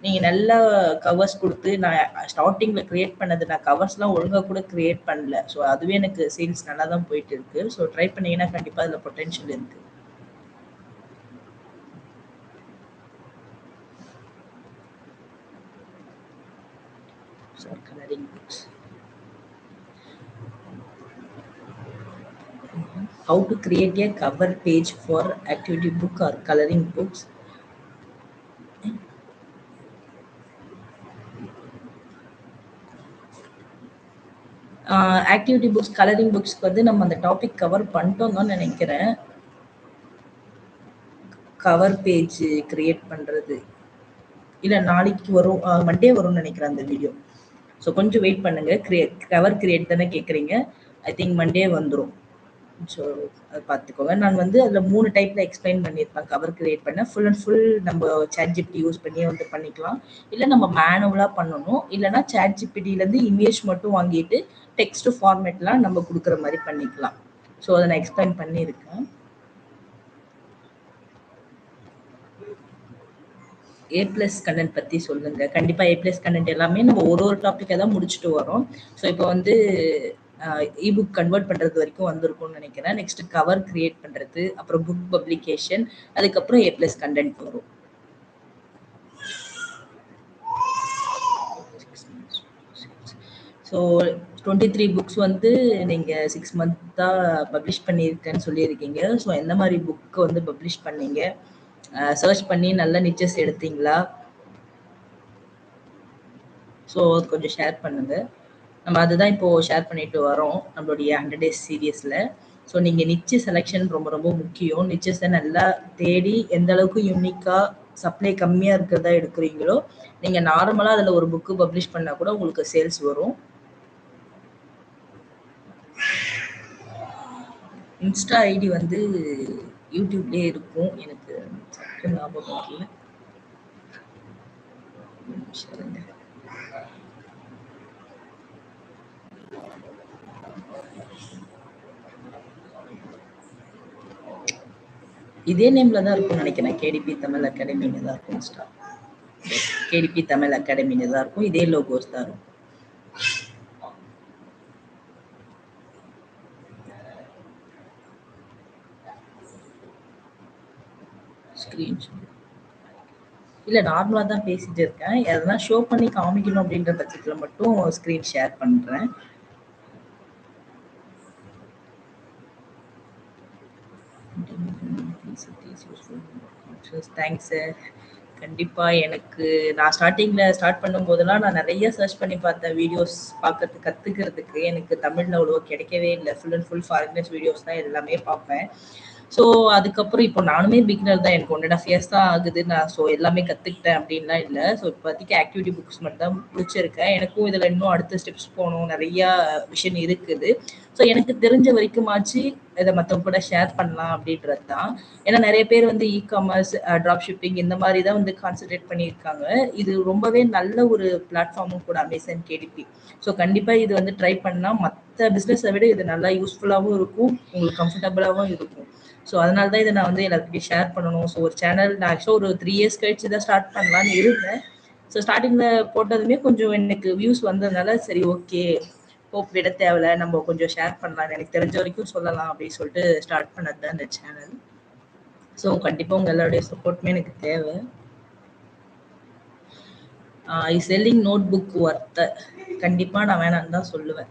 நீங்கள் நல்லா கவர்ஸ் கொடுத்து நான் ஸ்டார்டிங்கில் க்ரியேட் பண்ணது நான் கவர்ஸ்லாம் ஒழுங்காக கூட க்ரியேட் பண்ணல. ஸோ அதுவே எனக்கு சேல்ஸ் நல்லா தான் போயிட்டு இருக்கு. ஸோ ட்ரை பண்ணீங்கன்னா கண்டிப்பாக அதில் பொட்டென்ஷியல் இருக்குது. So colouring books. How to create a cover page for activity book or coloring books. Activity books coloring புக்ஸ்க்கு வந்து நம்ம அந்த டாபிக் கவர் பண்ணிட்டோம் தான் நினைக்கிறேன். கவர் பேஜ் கிரியேட் பண்ணுறது இல்லை நாளைக்கு வரும், மண்டே வரும்னு நினைக்கிறேன் அந்த வீடியோ. ஸோ கொஞ்சம் வெயிட் பண்ணுங்கள். கவர் கிரியேட் தானே கேட்குறீங்க. ஐ திங்க் மண்டே வந்துடும். ஸோ அதை பார்த்துக்கோங்க. நான் வந்து அதில் 3 டைப்பில் எக்ஸ்பிளைன் பண்ணியிருப்பேன். கவர் கிரியேட் பண்ண ஃபுல் அண்ட் ஃபுல் நம்ம ChatGPT யூஸ் பண்ணியே வந்து பண்ணிக்கலாம். இல்லை நம்ம மேனுவலாக பண்ணணும். இல்லைனா ChatGPTலேருந்து இமேஜ் மட்டும் வாங்கிட்டு டெக்ஸ்ட் ஃபார்மேட்லாம் நம்ம கொடுக்குற மாதிரி பண்ணிக்கலாம். ஸோ அதை நான் எக்ஸ்பிளைன் பண்ணியிருக்கேன். A+ கண்டென்ட் பற்றி சொல்லுங்கள். கண்டிப்பாக A+ கண்டென்ட் எல்லாமே நம்ம ஒரு டாப்பிக்காக தான் முடிச்சுட்டு வரோம். ஸோ இப்போ வந்து இபுக் கன்வெர்ட் பண்ணுறது வரைக்கும் வந்திருக்கும்னு நினைக்கிறேன். நெக்ஸ்ட் கவர் கிரியேட் பண்ணுறது, அப்புறம் புக் பப்ளிகேஷன், அதுக்கப்புறம் A+ கண்டென்ட் வரும். ஸோ 23 புக்ஸ் வந்து நீங்கள் 6 மந்த்தாக பப்ளிஷ் பண்ணியிருக்கேன்னு சொல்லியிருக்கீங்க. ஸோ எந்த மாதிரி புக்கு வந்து பப்ளிஷ் பண்ணீங்க? சர்ச் பண்ணி நல்ல நிச்சஸ் எடுத்தீங்களா? ஸோ கொஞ்சம் ஷேர் பண்ணுங்கள். நம்ம அதுதான் இப்போது ஷேர் பண்ணிட்டு வரோம் நம்மளுடைய 100 days சீரியஸில். ஸோ நீங்கள் நிச்சு செலெக்ஷன் ரொம்ப ரொம்ப முக்கியம். நிச்சஸை நல்லா தேடி எந்த அளவுக்கு யூனிக்காக சப்ளை கம்மியாக இருக்கிறதா எடுக்கிறீங்களோ, நீங்கள் நார்மலாக அதில் ஒரு புக்கு பப்ளிஷ் பண்ணால் கூட உங்களுக்கு சேல்ஸ் வரும். இன்ஸ்டா ஐடி வந்து யூடியூப்லேயே இருக்கும். எனக்கு ஞாபகம் இல்லை. இதே நேம்ல தான் இருக்கும்னு நினைக்கிறேன். KDP தமிழ் அகாடமின்னு தான் இருக்கும். இன்ஸ்டா KDP தமிழ் அகாடமின்னு தான் இருக்கும். இதே லோகோஸ் தான் இருக்கும். ஸ்க்ரீன்ஷாட் இல்லை, நார்மலாக தான் பேசிட்டு இருக்கேன். எதனா ஷோ பண்ணி காமிக்கணும் அப்படின்ற பட்சத்தில் மட்டும் ஸ்க்ரீன் ஷேர் பண்ணுறேன். Thanks sir. கண்டிப்பா. எனக்கு நான் ஸ்டார்ட்டிங்ல ஸ்டார்ட் பண்ணும்போதெல்லாம் நான் நெறைய சர்ச் பண்ணி பார்த்தேன். வீடியோஸ் பார்க்கறதுக்கு, கத்துக்கிறதுக்கு. எனக்கு தமிழ்ல அவ்வளவா கிடைக்கவே இல்ல. Full and full foreigners videos தான் எல்லாமே பார்ப்பேன். ஸோ, அதுக்கப்புறம் இப்போ நானுமே பிகினர் தான். எனக்கு 1 1/2 இயர்ஸ் தான் ஆகுது. நான் எல்லாமே கத்துக்கிட்டேன் அப்டின்லாம் இல்ல. இப்போதைக்கு ஆக்டிவிட்டி புக்ஸ் மட்டும் தான் முடிச்சிருக்கேன். எனக்கும் இதுல இன்னும் அடுத்த ஸ்டெப்ஸ் போணும். நெறையா விஷன் இருக்குது. எனக்கு தெரிஞ்ச வரைக்குமாச்சு இத மத்தவங்க கூட ஷேர் பண்ணலாம் அப்டின்றது தான். ஏன்னா நெறைய பேர் வந்து இ-காமர்ஸ், ட்ராப் ஷிப்பிங் இந்த மாரி தான் வந்து கான்சன்ட்ரேட் பண்ணியிருக்காங்க. இது ரொம்பவே நல்ல ஒரு பிளாட்ஃபார்மும் கூட அமேசான் கேடிபி. கண்டிப்பா இது வந்து ட்ரை பண்ணா மத்த பிசினஸ விட இது நல்லா யூஸ்ஃபுல்லாவும் இருக்கும். உங்களுக்கு கம்ஃபர்டபுளாவும் இருக்கும். அதனால தான் இத நான் வந்து எல்லாத்துக்கிட்டயும் ஷேர் பண்ணணும். ஒரு சேனல் நான் ஆக்சுவலா ஒரு 3 இயர்ஸ் கழிச்சு தான் ஸ்டார்ட் பண்ணலான்னு இருந்தேன். ஸ்டார்ட்டிங்ல போட்டதுமே கொஞ்சம் எனக்கு வியூஸ் வந்ததுனால, சரி ஓகே. ஹோப் விட தேவல்ல. நம்ம கொஞ்சம் ஷேர் பண்ணலாம். எனக்கு தெரிஞ்ச வரைக்கும் சொல்லலாம் அப்படின்னு சொல்லிட்டு ஸ்டார்ட் பண்ணது தான் இந்த சேனல். கண்டிப்பா உங்க எல்லாருடைய சப்போர்ட்டுமே எனக்கு தேவை. Is selling notebook worth? கண்டிப்பா நான் வேணான்னு தான் சொல்லுவேன்.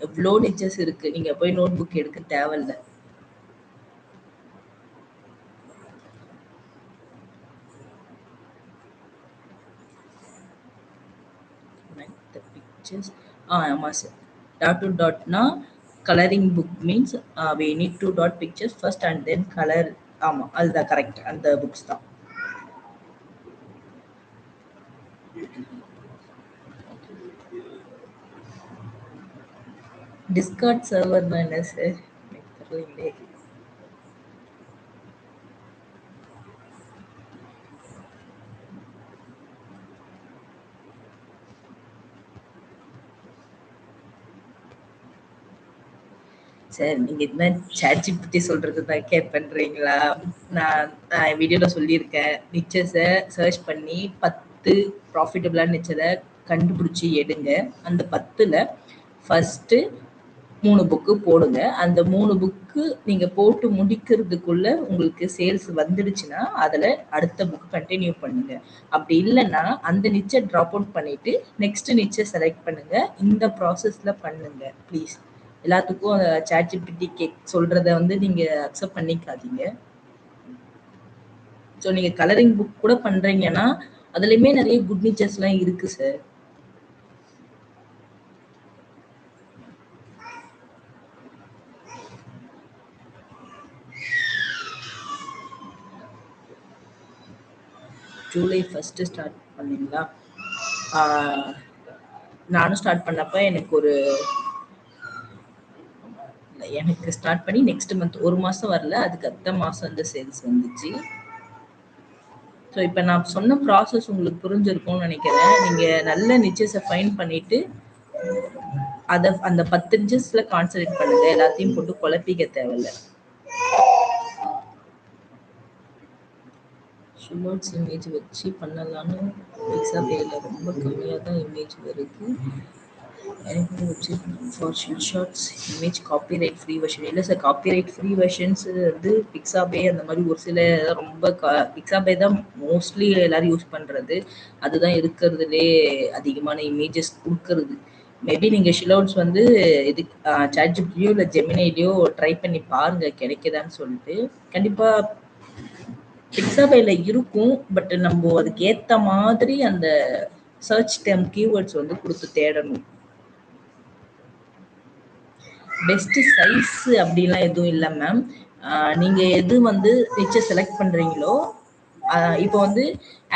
எவ்ளோ நிச்சஸ் இருக்கு. நீங்க போய் நோட் புக் எடுக்க தேவையில்ல. The pictures. ஆமா சார். Dot to dot னா colouring book means we need to dot pictures first and then color. ஆமா அதுதான் கரெக்ட். அந்த புக்ஸ் தான். டிஸ்கார்ட் சர்வர்னா என்ன சார்? எனக்கு தெரியலையே. சார் நீங்க என்ன ChatGPT சொல்றது தான் கேர் பண்றீங்களா? நான் நான் வீடியோல சொல்லியிருக்கேன். நிச்சஸ சர்ச் பண்ணி 10 ப்ராஃபிட்டபிளான நிச்சத கண்டுபிடிச்சு எடுங்க. அந்த 10ல ஃபர்ஸ்ட்டு 3 புக்கு போடுங்க. அந்த 3 புக்கு நீங்க போட்டு முடிக்கிறதுக்குள்ள உங்களுக்கு சேல்ஸ் வந்துடுச்சுன்னா, அதுல அடுத்த புக் கன்டின்யூ பண்ணுங்க. அப்படி இல்லன்னா, அந்த நிச்ச ட்ராப் அவுட் பண்ணிட்டு, நெக்ஸ்ட் நிச்ச செலக்ட் பண்ணுங்க. இந்த ப்ராசஸ்ல பண்ணுங்க ப்ளீஸ். எல்லாத்துக்கும் ChatGPT சொல்றத வந்து நீங்க அக்செப்ட் பண்ணிக்காதீங்க. நீங்க கலரிங் புக் கூட பண்றீங்கன்னா, அதுலயுமே நெறைய குட் நிச்சஸ்லாம் இருக்கு சார். ஜூலை 1 ஸ்டார்ட் பண்ணீங்களா? நானும் ஸ்டார்ட் பண்ணப்ப எனக்கு ஸ்டார்ட் பண்ணி நெக்ஸ்ட் மந்த் 1 மாசம் வரல. அதுக்கு அடுத்த மாசம் இந்த சேல்ஸ் வந்துச்சு. இப்ப நான் சொன்ன ப்ராசஸ் உங்களுக்கு புரிஞ்சிருக்கும்னு நெனைக்கிறேன். நீங்க நல்ல நிச்சஸ ஃபைண்ட் பண்ணிட்டு, அந்த 10 நிச்சஸ்ல கான்சன்ட்ரேட் பண்ணுங்க. எல்லாத்தையும் போட்டு குழப்பிக்க தேவையில்ல. ஷிலோட்ஸ் இமேஜ் வச்சு பண்ணலான்னு பிக்ஸாபேல ரொம்ப கம்மியா தான் இமேஜ் வருது. எனக்கு வச்சு for shorts image copyright free version இல்லை சார். காப்பிரைட் ஃப்ரீ வெர்ஷன்ஸ் வந்து பிக்ஸாபே அந்த மாதிரி ஒரு சில ரொம்ப பிக்ஸாபே தான் மோஸ்ட்லி எல்லாரும் யூஸ் பண்றது. அதுதான் இருக்கிறதுலே அதிகமான இமேஜஸ் கொடுக்கறது. மேபி நீங்க ஷிலோட்ஸ் வந்து இது சாட்ஜிபிட்டியோ இல்லை ஜெமினைலையோ ட்ரை பண்ணி பாருங்க கிடைக்குதான்னு சொல்லிட்டு. கண்டிப்பா பிக்ஸாபேல இருக்கும். பட் நம்ம அதுக்கு ஏத்த மாதிரி அந்த சர்ச் டெர்ம் கீவேர்ட்ஸ் வந்து கொடுத்து தேடணும். பெஸ்ட் சைஸ் அப்படிலாம் எதுவும் இல்லை மேம். நீங்க எது வந்து நிச்சய செலக்ட் பண்றீங்களோ, இப்போ வந்து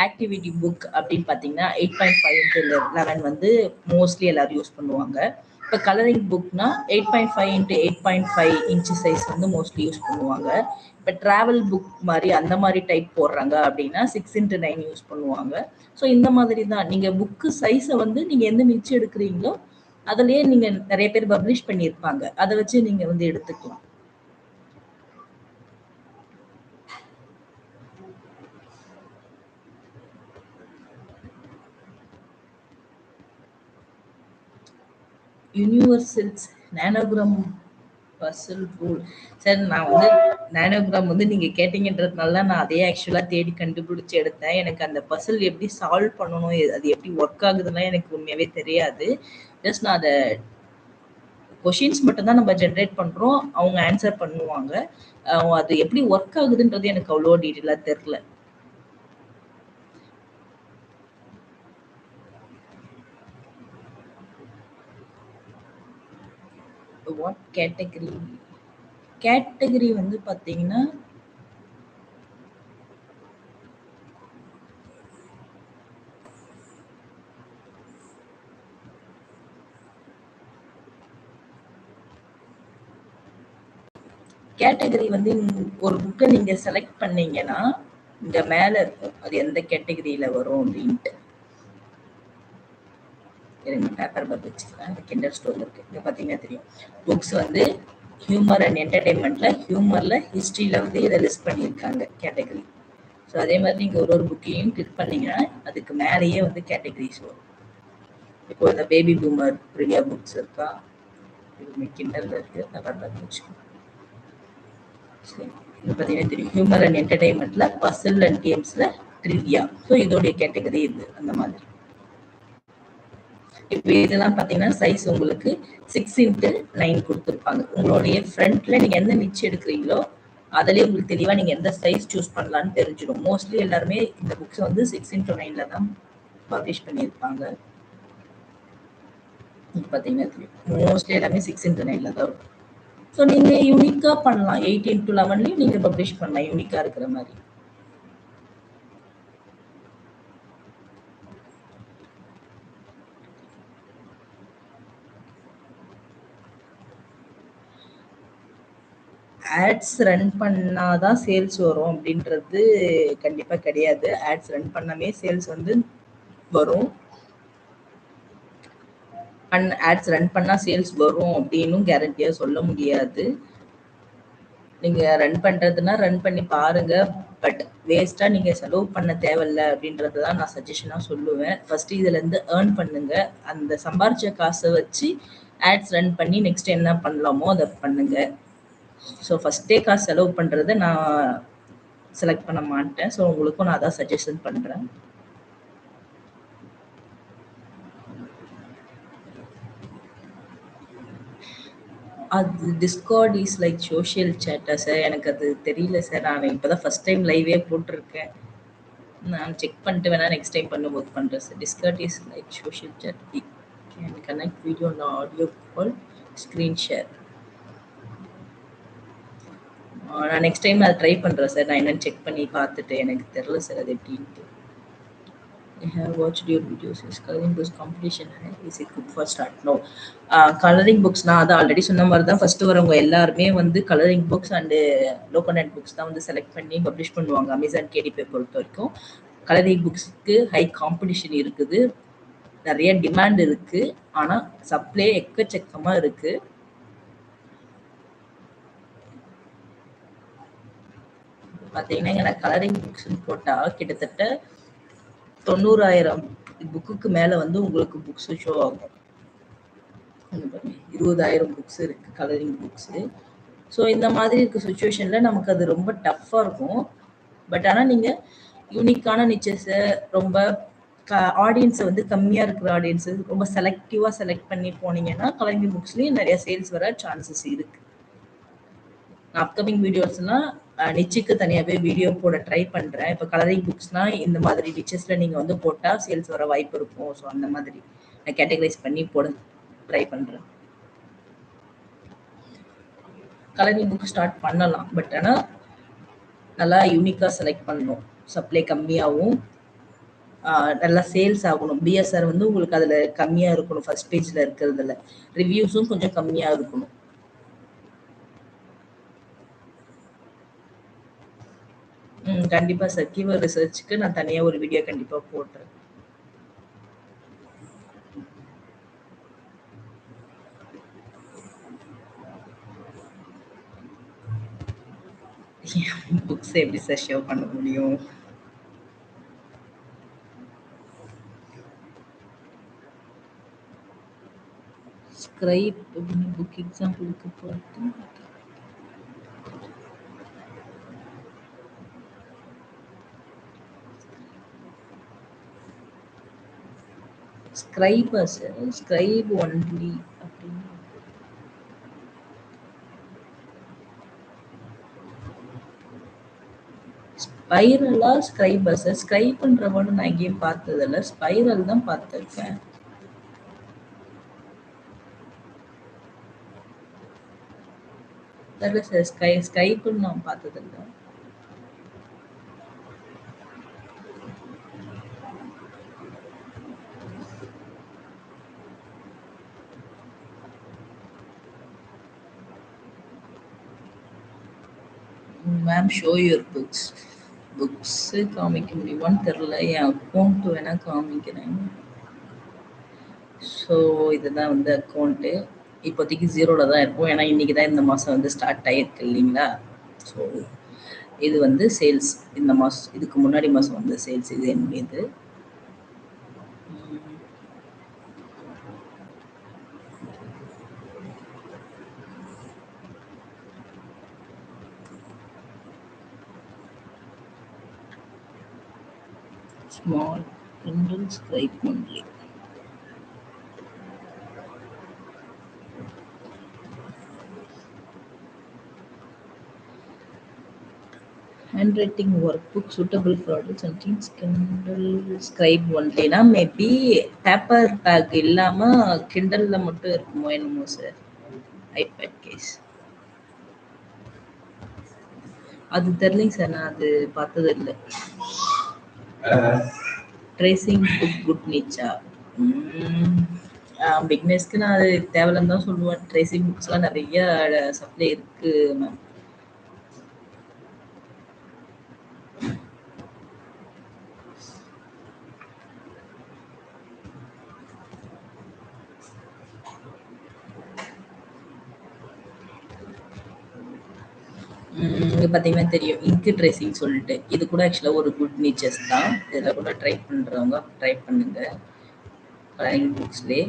ஆக்டிவிட்டி புக் அப்படின்னு பார்த்தீங்கன்னா 8.5x11 வந்து மோஸ்ட்லி எல்லாரும் யூஸ் பண்ணுவாங்க. இப்போ கலரிங் புக்னா 8.5x8.5 இன்ச் சைஸ் வந்து மோஸ்ட்லி யூஸ் பண்ணுவாங்க. இப்போ டிராவல் புக் மாதிரி அந்த மாதிரி டைப் போடுறாங்க அப்படின்னா 6x9 யூஸ் பண்ணுவாங்க. இந்த மாதிரி தான் நீங்க புக்கு சைஸை வந்து நீங்க எந்த நிச்சயம் எடுக்கிறீங்களோ அதுலயே நீங்க நிறைய பேர் பப்ளிஷ் பண்ணியிருப்பாங்க. அதை வச்சு நீங்க வந்து எடுத்துக்கலாம். யூனிவர்சல்ஸ் நானோகிராம் பசில் ரூல் சார். நான் வந்து நானோகிராம் வந்து நீங்க கேட்டீங்கன்றதுனால நான் அதே ஆக்சுவலா தேடி கண்டுபிடிச்சு எடுத்தேன். எனக்கு அந்த பசில் எப்படி சால்வ் பண்ணணும், அது எப்படி ஒர்க் ஆகுதுன்னா எனக்கு உண்மையாவே தெரியாது. ஜஸ்ட் நான் அதை கொஷின்ஸ் மட்டும் தான் நம்ம ஜென்ரேட் பண்றோம். அவங்க ஆன்சர் பண்ணுவாங்க. அது எப்படி ஒர்க் ஆகுதுன்றது எனக்கு அவ்வளோ டீட்டெயிலா தெரியல. What category? கேட்டகரி வந்து பார்த்தீங்கன்னா, கேட்டகரி வந்து ஒரு புக்க நீங்க செலக்ட் பண்ணீங்கன்னா, இங்க மேல இருக்கும். அது எந்த கேட்டகரியில வரும் அப்டின்ட்டு. இருங்க பேப்பர் பார்த்து வச்சுக்கிறேன். கிண்டர் ஸ்டோர்ல இருக்கு. இங்க பார்த்தீங்கன்னா தெரியும். புக்ஸ் வந்து ஹியூமர் அண்ட் என்டர்டெயின்மெண்ட்ல, ஹியூமர்ல, ஹிஸ்ட்ரியில வந்து இதை லிஸ்ட் பண்ணியிருக்காங்க கேட்டகரி. ஸோ அதே மாதிரி நீங்க ஒரு புக்கையும் கிளிக் பண்ணீங்கன்னா, அதுக்கு மேலேயே வந்து கேட்டகரிஸ் வரும். இப்போ இந்த பேபி பூமர் ப்ரிவியா புக்ஸ் இருக்கா? இது கிண்டர்ல இருக்கு. பேப்பர் பார்த்து வச்சுக்கோங்க. சரி. இது பார்த்தீங்கன்னா தெரியும். ஹியூமர் அண்ட் என்டர்டெயின்மெண்ட்ல, பசில் அண்ட் கேம்ஸ்ல, ட்ரிவியா. ஸோ இதோடைய கேட்டகரி இது அந்த மாதிரி. இப்போ இதெல்லாம் பார்த்தீங்கன்னா சைஸ் உங்களுக்கு 6x9 கொடுத்துருப்பாங்க. உங்களுடைய ஃப்ரண்ட்ல நீங்க எந்த நிச்சு எடுக்கிறீங்களோ அதுலேயே உங்களுக்கு தெளிவாக நீங்கள் எந்த சைஸ் சூஸ் பண்ணலான்னு தெரிஞ்சிடும். மோஸ்ட்லி எல்லாருமே இந்த புக்ஸ் வந்து 6x9 தான் பப்ளிஷ் பண்ணியிருப்பாங்க. பார்த்தீங்கன்னா மோஸ்ட்லி எல்லாமே 6x9 தான் இருக்கும். ஸோ நீங்கள் யூனிக்காக பண்ணலாம். 8x11லையும் நீங்கள் பப்ளிஷ் பண்ணலாம் யூனிக்காக இருக்கிற மாதிரி. ஆட்ஸ் ரன் பண்ணாதான் சேல்ஸ் வரும் அப்படின்றது கண்டிப்பா கிடையாது. ஆட்ஸ் ரன் பண்ணாமே சேல்ஸ் வந்து வரும். ஆட்ஸ் ரன் பண்ணா சேல்ஸ் வரும் அப்படின்னும் கேரண்டியா சொல்ல முடியாது. நீங்க ரன் பண்றதுன்னா ரன் பண்ணி பாருங்க. பட் வேஸ்டா நீங்க செலவு பண்ண தேவையில்ல அப்படின்றது தான் நான் சஜஷனா சொல்லுவேன். ஃபர்ஸ்ட் இதுல இருந்து ஏர்ன் பண்ணுங்க. அந்த சம்பாரிச்ச காசை வச்சு ஆட்ஸ் ரன் பண்ணி நெக்ஸ்ட் என்ன பண்ணலாமோ அதை பண்ணுங்க. ஸோ ஃபர்ஸ்டே காசு செலவு பண்றதை நான் செலக்ட் பண்ண மாட்டேன். ஸோ உங்களுக்கும் நான் அதான் சஜஷன் பண்றேன். அது டிஸ்கார்ட் இஸ் லைக் சோஷியல் சேட்டா சார்? எனக்கு அது தெரியல சார். நான் இப்போதான் ஃபர்ஸ்ட் டைம் லைவே போட்டிருக்கேன். நான் செக் பண்ணிட்டு வேணா நெக்ஸ்ட் டைம் பண்ணும்போது பண்றேன் sir. Discord is like social chat. Can connect video and audio call, screen share. நான் நெக்ஸ்ட் டைம் அதை ட்ரை பண்றேன் சார். நான் என்னன்னு செக் பண்ணி பார்த்துட்டு எனக்கு தெரியல சார் அது எப்படின்ட்டு. I have watched your videos. Is coloring books competition high? Is it good for start? No. Colouring books நான் அதை ஆல்ரெடி சொன்ன மாதிரி தான் ஃபர்ஸ்ட் வரவங்க எல்லாருமே வந்து கலரிங் புக்ஸ் அண்டு லோகோனட் புக்ஸ் தான் வந்து செலக்ட் பண்ணி பப்ளிஷ் பண்ணுவாங்க. அமேசான் கேடிபி பொறுத்த வரைக்கும் கலரிங் புக்ஸ்க்கு ஹை காம்படிஷன் இருக்குது, நிறைய டிமாண்ட் இருக்கு. ஆனா சப்ளை எக்கச்சக்கமா இருக்கு. பார்த்தீங்கன்னா எனக்கு கலரிங் புக்ஸ் போட்டா கிட்டத்தட்ட 90,000 புக்குக்கு மேல வந்து உங்களுக்கு புக்ஸ் ஷோ ஆகும். 20,000 புக்ஸ் இருக்கு கலரிங் புக்ஸ். ஸோ இந்த மாதிரி இருக்க சுச்சுவேஷன்ல நமக்கு அது ரொம்ப டஃப்பா இருக்கும். பட் ஆனா நீங்க யூனிக்கான நிச்சஸை ரொம்ப ஆடியன்ஸை வந்து கம்மியா இருக்கிற ஆடியன்ஸ் ரொம்ப செலக்டிவா செலக்ட் பண்ணி போனீங்கன்னா கலரிங் புக்ஸ்லயும் நிறைய சேல்ஸ் வர சான்சஸ் இருக்கு. நான் அப்கமிங் வீடியோஸ்லாம் நிச்சுக்கு தனியாகவே வீடியோ போட ட்ரை பண்ணுறேன். இப்போ கலரிங் புக்ஸ்னால் இந்த மாதிரி நிச்சஸில் நீங்கள் வந்து போட்டால் சேல்ஸ் வர வாய்ப்பு இருக்கும். ஸோ அந்த மாதிரி நான் கேட்டகரைஸ் பண்ணி போட ட்ரை பண்ணுறேன். கலரிங் புக் ஸ்டார்ட் பண்ணலாம். பட் ஆனால் நல்லா யூனிக்காக செலக்ட் பண்ணணும். சப்ளை கம்மியாகவும் நல்லா சேல்ஸ் ஆகணும். பிஎஸ்ஆர் வந்து உங்களுக்கு அதில் கம்மியாக இருக்கணும். ஃபர்ஸ்ட் பேஜில் இருக்கிறதுல ரிவ்யூஸும் கொஞ்சம் கம்மியாக இருக்கணும். கண்டிப்பா சார். கீவேர்ட் ரிசர்ச்க்கு நான் தனியா ஒரு வீடியோ கண்டிப்பா போடுறேன். புக்ஸ் எப்படி சார் ஷோ பண்ண முடியும்? ஸ்கிரைப் புக் எக்ஸாம்பிளுக்கு பார்த்து ஸ்கிரைபா சார்? ஸ்கிரைப் ஒன்லி அப்படின்னு ஸ்பைரலா ஸ்கிரைபா சார்? ஸ்கிரைப்ன்ற வேர்டு நான் எங்கேயும் பார்த்ததில்ல. ஸ்பைரல் தான் பார்த்துருக்கேன். தெரியல சார். ஸ்கைப்புன்னு நான் பார்த்ததில்ல. Ma'am show your books. Books காமிக்க முடியுமான்னு தெரில. என் அக்கௌண்ட் வேணா காமிக்கிறேன். ஸோ இதுதான் வந்து அக்கௌண்ட்டு. இப்போதைக்கு ஜீரோல தான் இருக்கும். ஏன்னா இன்னைக்கு தான் இந்த மாதம் வந்து ஸ்டார்ட் ஆகிருக்கு இல்லைங்களா? ஸோ இது வந்து சேல்ஸ் இந்த மாதம், இதுக்கு முன்னாடி மாதம் வந்து சேல்ஸ் இது என்னுடையது. Small Kindle scribe only. Handwriting workbook suitable for adults and teens. Kindle scribe only னா மேபி பேப்பர் பேக் இல்லாம கிண்டல்ல மட்டும் இருக்குமோ என்னமோ சார். ஐபேட் கேஸ் அது தெரியலைங்க சார். நான் அது பார்த்தது இல்லை. ட்ரேசிங் புக் குட் நீச்சா? பிக்னஸ்க்கு நான் அது தேவையில்லைன்னு தான் சொல்லுவேன். ட்ரேசிங் புக்ஸ்லாம் நிறைய சப்ளை இருக்கு மேம். இங்க பார்த்தீங்கன்னா தெரியும், இங்க் ட்ரேசிங் சொல்லிட்டு. இது கூட ஆக்சுவலா ஒரு குட் நீச்சஸ் தான். இதில் கூட ட்ரை பண்றவங்க ட்ரை பண்ணுங்க. கலரிங் புக்ஸ்லேயே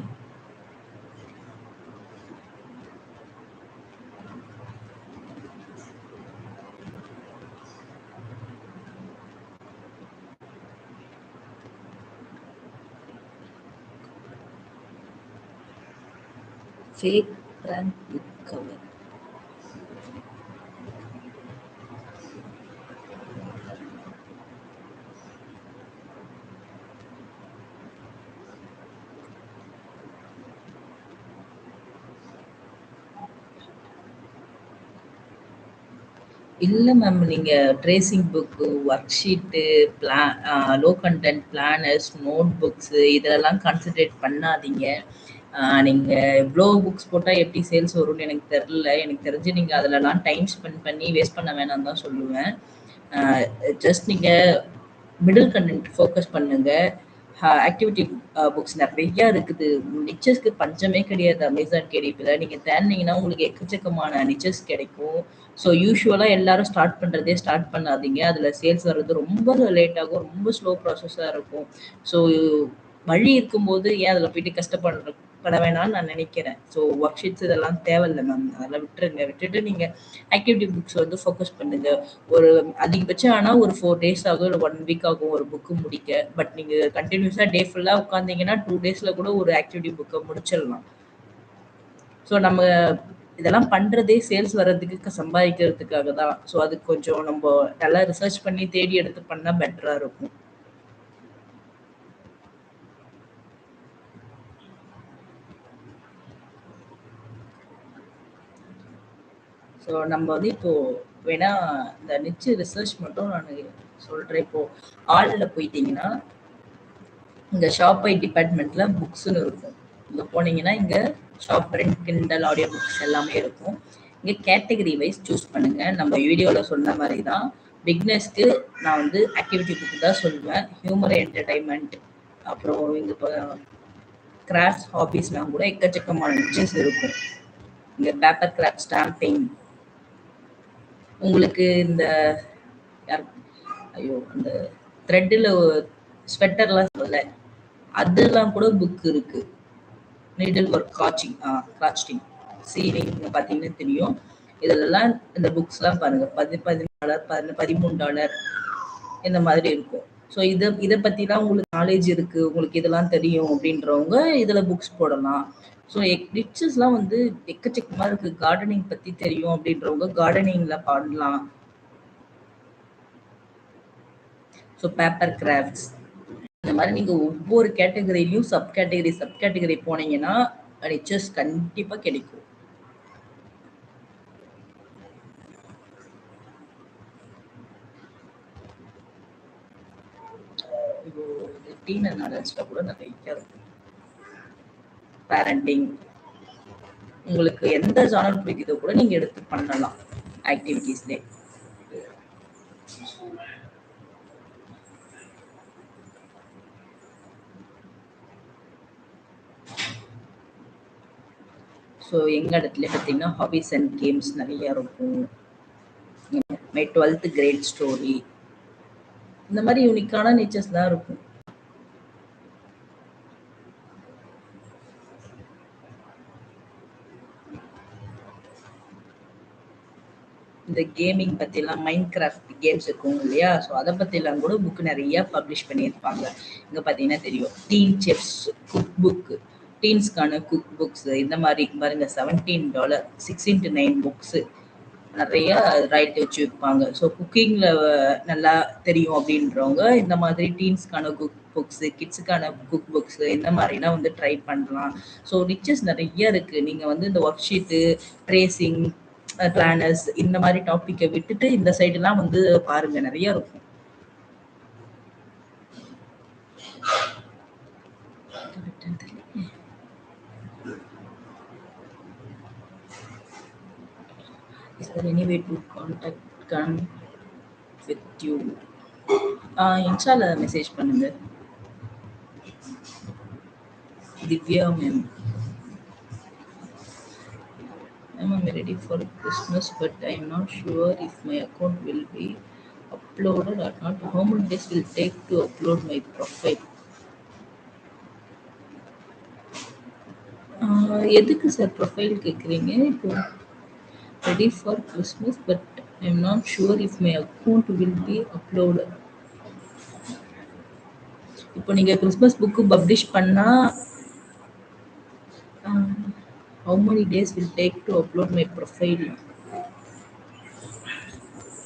ஃபேக் பிராண்ட் புக் கவர். இல்ல மேம். நீங்க tracing book, worksheet, low content planners, notebooks இதெல்லாம் கான்சன்ட்ரேட் பண்ணாதீங்க. நீங்க இவ்ளோ புக்ஸ் போட்டா எப்படி சேல்ஸ் வரும்னு எனக்கு தெரியல. எனக்கு தெரிஞ்சு நீங்க அதுலலாம் டைம் ஸ்பெண்ட் பண்ணி வேஸ்ட் பண்ண வேணாம்னு தான் சொல்லுவேன். ஜஸ்ட் நீங்க மிடில் கண்டென்ட் ஃபோக்கஸ் பண்ணுங்க. ஆக்டிவிட்டி புக்ஸ் நிறைய இருக்குது. நிச்சஸ்க்கு பஞ்சமே கிடையாது அமேசான் கேடிபியில். நீங்கள் தேடினீங்கன்னா உங்களுக்கு எக்கச்சக்கமான நிச்சஸ் கிடைக்கும். ஸோ யூஸ்வலாக எல்லாரும் ஸ்டார்ட் பண்ணுறதே ஸ்டார்ட் பண்ணாதீங்க. அதில் சேல்ஸ் வர்றது ரொம்ப லேட் ஆகும். ரொம்ப ஸ்லோ ப்ராசஸாக இருக்கும். ஸோ வழி இருக்கும்போது ஏன் அதில் போயிட்டு கஷ்டப்பட வேணாம்னு நான் நினைக்கிறேன். ஸோ ஒர்க் ஷீட்ஸ் இதெல்லாம் தேவையில்லை மேம். அதெல்லாம் விட்டுருங்க. விட்டுட்டு நீங்கள் ஆக்டிவிட்டி புக்ஸ் வந்து ஃபோக்கஸ் பண்ணுங்க. ஒரு அதிகபட்சம் ஆனால் ஒரு 4 டேஸ் ஆகும், இல்லை 1 வீக் ஆகும் ஒரு புக்கு முடிக்க. பட் நீங்கள் கண்டினியூஸாக டே ஃபுல்லாக உட்காந்தீங்கன்னா 2 டேஸில் கூட ஒரு ஆக்டிவிட்டி புக்கை முடிச்சிடலாம். ஸோ நம்ம இதெல்லாம் பண்றதே சேல்ஸ் வர்றதுக்கு சம்பாதிக்கிறதுக்காக தான். ஸோ அது கொஞ்சம் நம்ம நல்லா ரிசர்ச் பண்ணி தேடி எடுத்து பண்ணா பெட்டரா இருக்கும். ஸோ நம்ம வந்து இப்போ வேணா இந்த நிச்சு ரிசர்ச் மட்டும் நான் சொல்றேன். இப்போ ஆல்ல போயிட்டீங்கன்னா இங்க ஷாப்பை டிபார்ட்மெண்ட்ல புக்ஸ்ன்னு இருக்கும். இங்க போனீங்கன்னா இங்க ஷாப் பிரிண்ட், கிண்டல், ஆடியோ புக்ஸ் எல்லாமே இருக்கும். இங்க கேட்டகரி வைஸ் சூஸ் பண்ணுங்க. நம்ம வீடியோல சொன்ன மாதிரி தான் பிக்னஸ்க்கு நான் வந்து ஆக்டிவிட்டி புக் தான் சொல்லுவேன். ஹியூமர் என்டர்டைன்மெண்ட், அப்புறம் இங்க இப்போ கிராஃப்ட்ஸ் ஹாபீஸ்லாம் கூட எக்கச்சக்கமான நிச்சஸ் இருக்கும். இங்க பேப்பர் கிராஃப்ட், ஸ்டாம்பிங், உங்களுக்கு இந்த ஐயோ அந்த த்ரெட்டில் ஸ்வெட்டர்லாம் சொல்ல அதெல்லாம் கூட புக் இருக்கு. நீடில் ஒர்க், காஸ்டிங், சீலிங் பார்த்தீங்கன்னா தெரியும். இதெல்லாம் இந்த புக்ஸ்லாம் பாருங்க, $14, $13 இந்த மாதிரி இருக்கும். ஸோ இதை பற்றிலாம் உங்களுக்கு நாலேஜ் இருக்கு, உங்களுக்கு இதெல்லாம் தெரியும் அப்படின்றவங்க இதில் புக்ஸ் போடலாம். ஸோ நிச்சஸ்லாம் வந்து எக்கச்சக்கமாக இருக்கு. கார்டனிங் பற்றி தெரியும் அப்படின்றவங்க கார்டனிங்கில் பாடலாம். ஸோ பேப்பர் கிராஃப்ட்ஸ் இந்த மாதிரி நீங்க ஒவ்வொரு கேட்டகரியிலையும் சப் கேட்டகரி போனீங்கன்னா நிச்சஸ் கண்டிப்பா கிடைக்கும். டீன் அண்ட் அடல்ட்ஸ்ல கூட நிறைய இருக்கு. பேரண்டிங், உங்களுக்கு எந்த ஜானர் பிடிக்குதோ கூட நீங்க எடுத்து பண்ணலாம் ஆக்டிவிட்டீஸ்லே. ஸோ எங்கள் இடத்துல பார்த்தீங்கன்னா ஹாபிஸ் அண்ட் கேம்ஸ் நிறைய இருக்கும். மை 12th கிரேட் ஸ்டோரி, இந்த மாதிரி யூனிக்கான நேச்சர்ஸ் தான் இருக்கும். இந்த கேமிங் பற்றிலாம் மைண்ட் கிராஃப்ட் கேம்ஸ் இருக்கும் இல்லையா, ஸோ அதை பற்றிலாம் கூட புக் நிறைய பப்ளிஷ் பண்ணியிருப்பாங்க. இங்கே பார்த்தீங்கன்னா தெரியும், டீன் செஃப்ஸ் குக் புக்கு, டீன்ஸ்க்கான குக் புக்ஸ், இந்த மாதிரி பாருங்க $17 6x9 புக்ஸு நிறைய ரைட் வச்சு வைப்பாங்க. ஸோ குக்கிங்கில் நல்லா தெரியும் அப்படின்றவங்க இந்த மாதிரி டீன்ஸ்க்கான குக் புக்ஸு, கிட்ஸுக்கான குக் புக்ஸு, இந்த மாதிரிலாம் வந்து ட்ரை பண்ணலாம். ஸோ ரிச்சஸ் நிறைய இருக்குது. நீங்கள் வந்து இந்த ஒர்க் ஷீட்டு, ட்ரேசிங், பிளானர்ஸ், இந்த மாதிரி டாப்பிக்கை விட்டுட்டு இந்த சைடுலாம் வந்து பாருங்க, நிறைய இருக்கும். Is there any way to contact with you? இன்ஸ்டால மெசேஜ் பண்ணுங்க. Divya ma'am, I'm ready for Christmas, but I'm not sure if my account will be uploaded or not. How many days will take to upload my profile? எதுக்கு sir profile கேட்குறீங்க? இப்போ ready for Christmas but I'm not sure if my account will be upload. இப்போ நீங்கள் Christmas book publish பண்ணால் how many days will take to upload my profile?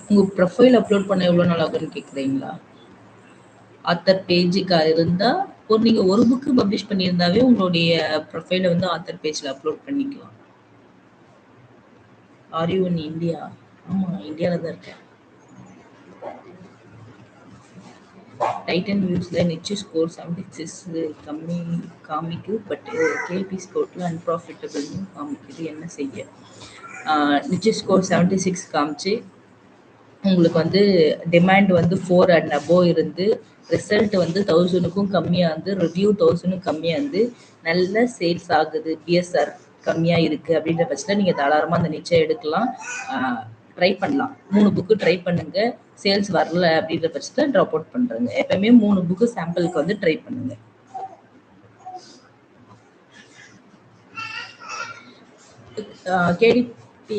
உங்கள் profile upload பண்ண எவ்வளோ நாள் ஆகுன்னு கேட்குறீங்களா? ஆத்தர் பேஜுக்கா இருந்தால் நீங்கள் ஒரு புக்கு பப்ளிஷ் பண்ணியிருந்தாவே உங்களுடைய ப்ரொஃபைலை வந்து ஆத்தர் பேஜில் அப்லோட் பண்ணிக்கலாம். Are you in India? ஆமாம், இந்தியாவில் தான் இருக்கேன். டைட்டன் வியூஸில் நிச்சு ஸ்கோர் 76 கம்மி காமிக்கு, பட் கேபி ஸ்கோரில் அன்ப்ராஃபிட்டபிள்னு காமிக்குது, என்ன செய்ய? நிச்சு ஸ்கோர் 76 காமிச்சு உங்களுக்கு வந்து டிமாண்ட் வந்து 4 and above இருந்து ரிசல்ட் வந்து 1000க்கும் கம்மியாக இருந்து ரிவ்யூ 1000க்கும் கம்மியாக இருந்து நல்ல சேல்ஸ் ஆகுது, பிஎஸ்ஆர் கம்மியாக இருக்குது அப்படின்ற பட்சத்தில் நீங்கள் தாராளமாக அந்த நிச்சயம் எடுக்கலாம், ட்ரை பண்ணலாம். 3 புக்கு ட்ரை பண்ணுங்க. சேல்ஸ் வரல அப்படின்ற பட்சத்தில் ட்ராப் அவுட் பண்ணுறேங்க. எப்பவுமே 3 புக்கு சாம்பிளுக்கு வந்து ட்ரை பண்ணுங்க. கேடிபி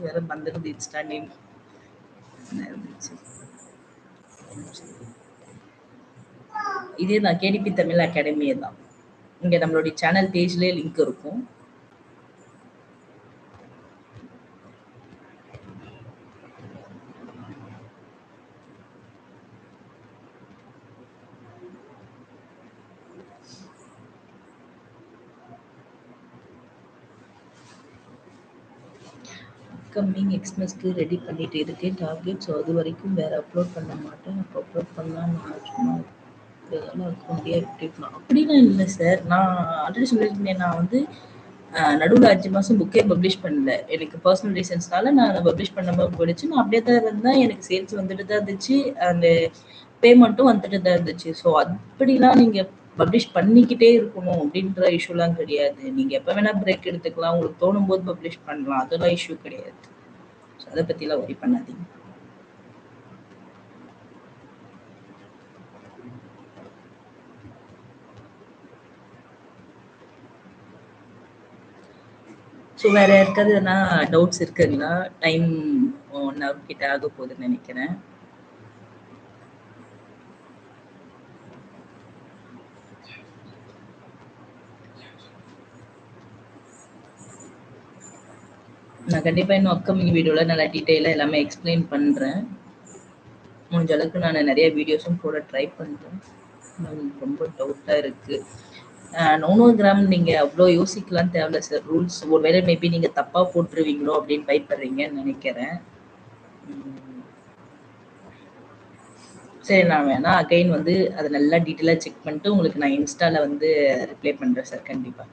வேற வந்துருது இன்ஸ்டா நேம் இருந்துச்சு, இதே தான் கேடிபி தமிழ் அகாடமியே தான். இங்கே நம்மளுடைய சேனல் பேஜ்லேயே லிங்க் இருக்கும். அப்கமிங் எக்ஸ்மஸ்க்கு ரெடி பண்ணிட்டு இருக்கேன் டார்கெட். ஸோ அது வரைக்கும் வேறு அப்லோட் பண்ண மாட்டேன். அப்போ அப்லோட் பண்ணலாம் நான் சும்மா இதெல்லாம் அக்கௌண்ட்டே விட்டுக்கலாம் அப்படிலாம் இல்லை சார். நான் ஆல்ரெடி சொல்லியிருந்தேன், நான் வந்து நடுவில் 5 மாதம் புக்கே பப்ளிஷ் பண்ணல. எனக்கு பர்சனல் ரீசன்ஸ்னால நான் பப்ளிஷ் பண்ணாமல் போயிடுச்சு. நான் அப்படியே தான் இருந்தேன். எனக்கு சேல்ஸ் வந்துட்டு தான் இருந்துச்சு, அந்த பேமெண்ட்டும் வந்துட்டு தான் இருந்துச்சு. ஸோ அப்படிலாம் நீங்கள் பப்ளிஷ் பண்ணிக்கிட்டே இருக்கணும் அப்படின்ற இஷ்யூலாம் கிடையாது. நீங்கள் எப்போ வேணால் பிரேக் எடுத்துக்கலாம், உங்களுக்கு தோணும் போது பப்ளிஷ் பண்ணலாம், அதெல்லாம் இஷ்யூ கிடையாது. ஸோ அதை பற்றிலாம் ஒரி பண்ணாதீங்க. ஸோ வேறு யாருக்காவது எதனா டவுட்ஸ் இருக்குங்களா? டைம் 1 hour கிட்ட ஆக போகுதுன்னு நினைக்கிறேன். நான் கண்டிப்பாக இன்னும் அப்கமிங் வீடியோவில் நல்லா டீட்டெயிலாக எல்லாமே எக்ஸ்பிளைன் பண்ணுறேன். முடிஞ்ச அளவுக்கு நான் நிறைய வீடியோஸும் கூட ட்ரை பண்ணுறேன். ரொம்ப டவுட்டாக இருக்குது. 900 கிராம் நீங்கள் அவ்வளோ யோசிக்கலாம் தேவையில்ல சார். ரூல்ஸ் ஒருவேளை மேபி நீங்கள் தப்பாக போட்டுருவீங்களோ அப்படின்னு பயப்படுறீங்கன்னு நினைக்கிறேன். சரி, நான் வேணா அகைன் வந்து அத நல்லா டீட்டெயிலா செக் பண்ணிட்டு உங்களுக்கு நான் இன்ஸ்டால வந்து ரிப்ளை பண்றேன் சார் கண்டிப்பா.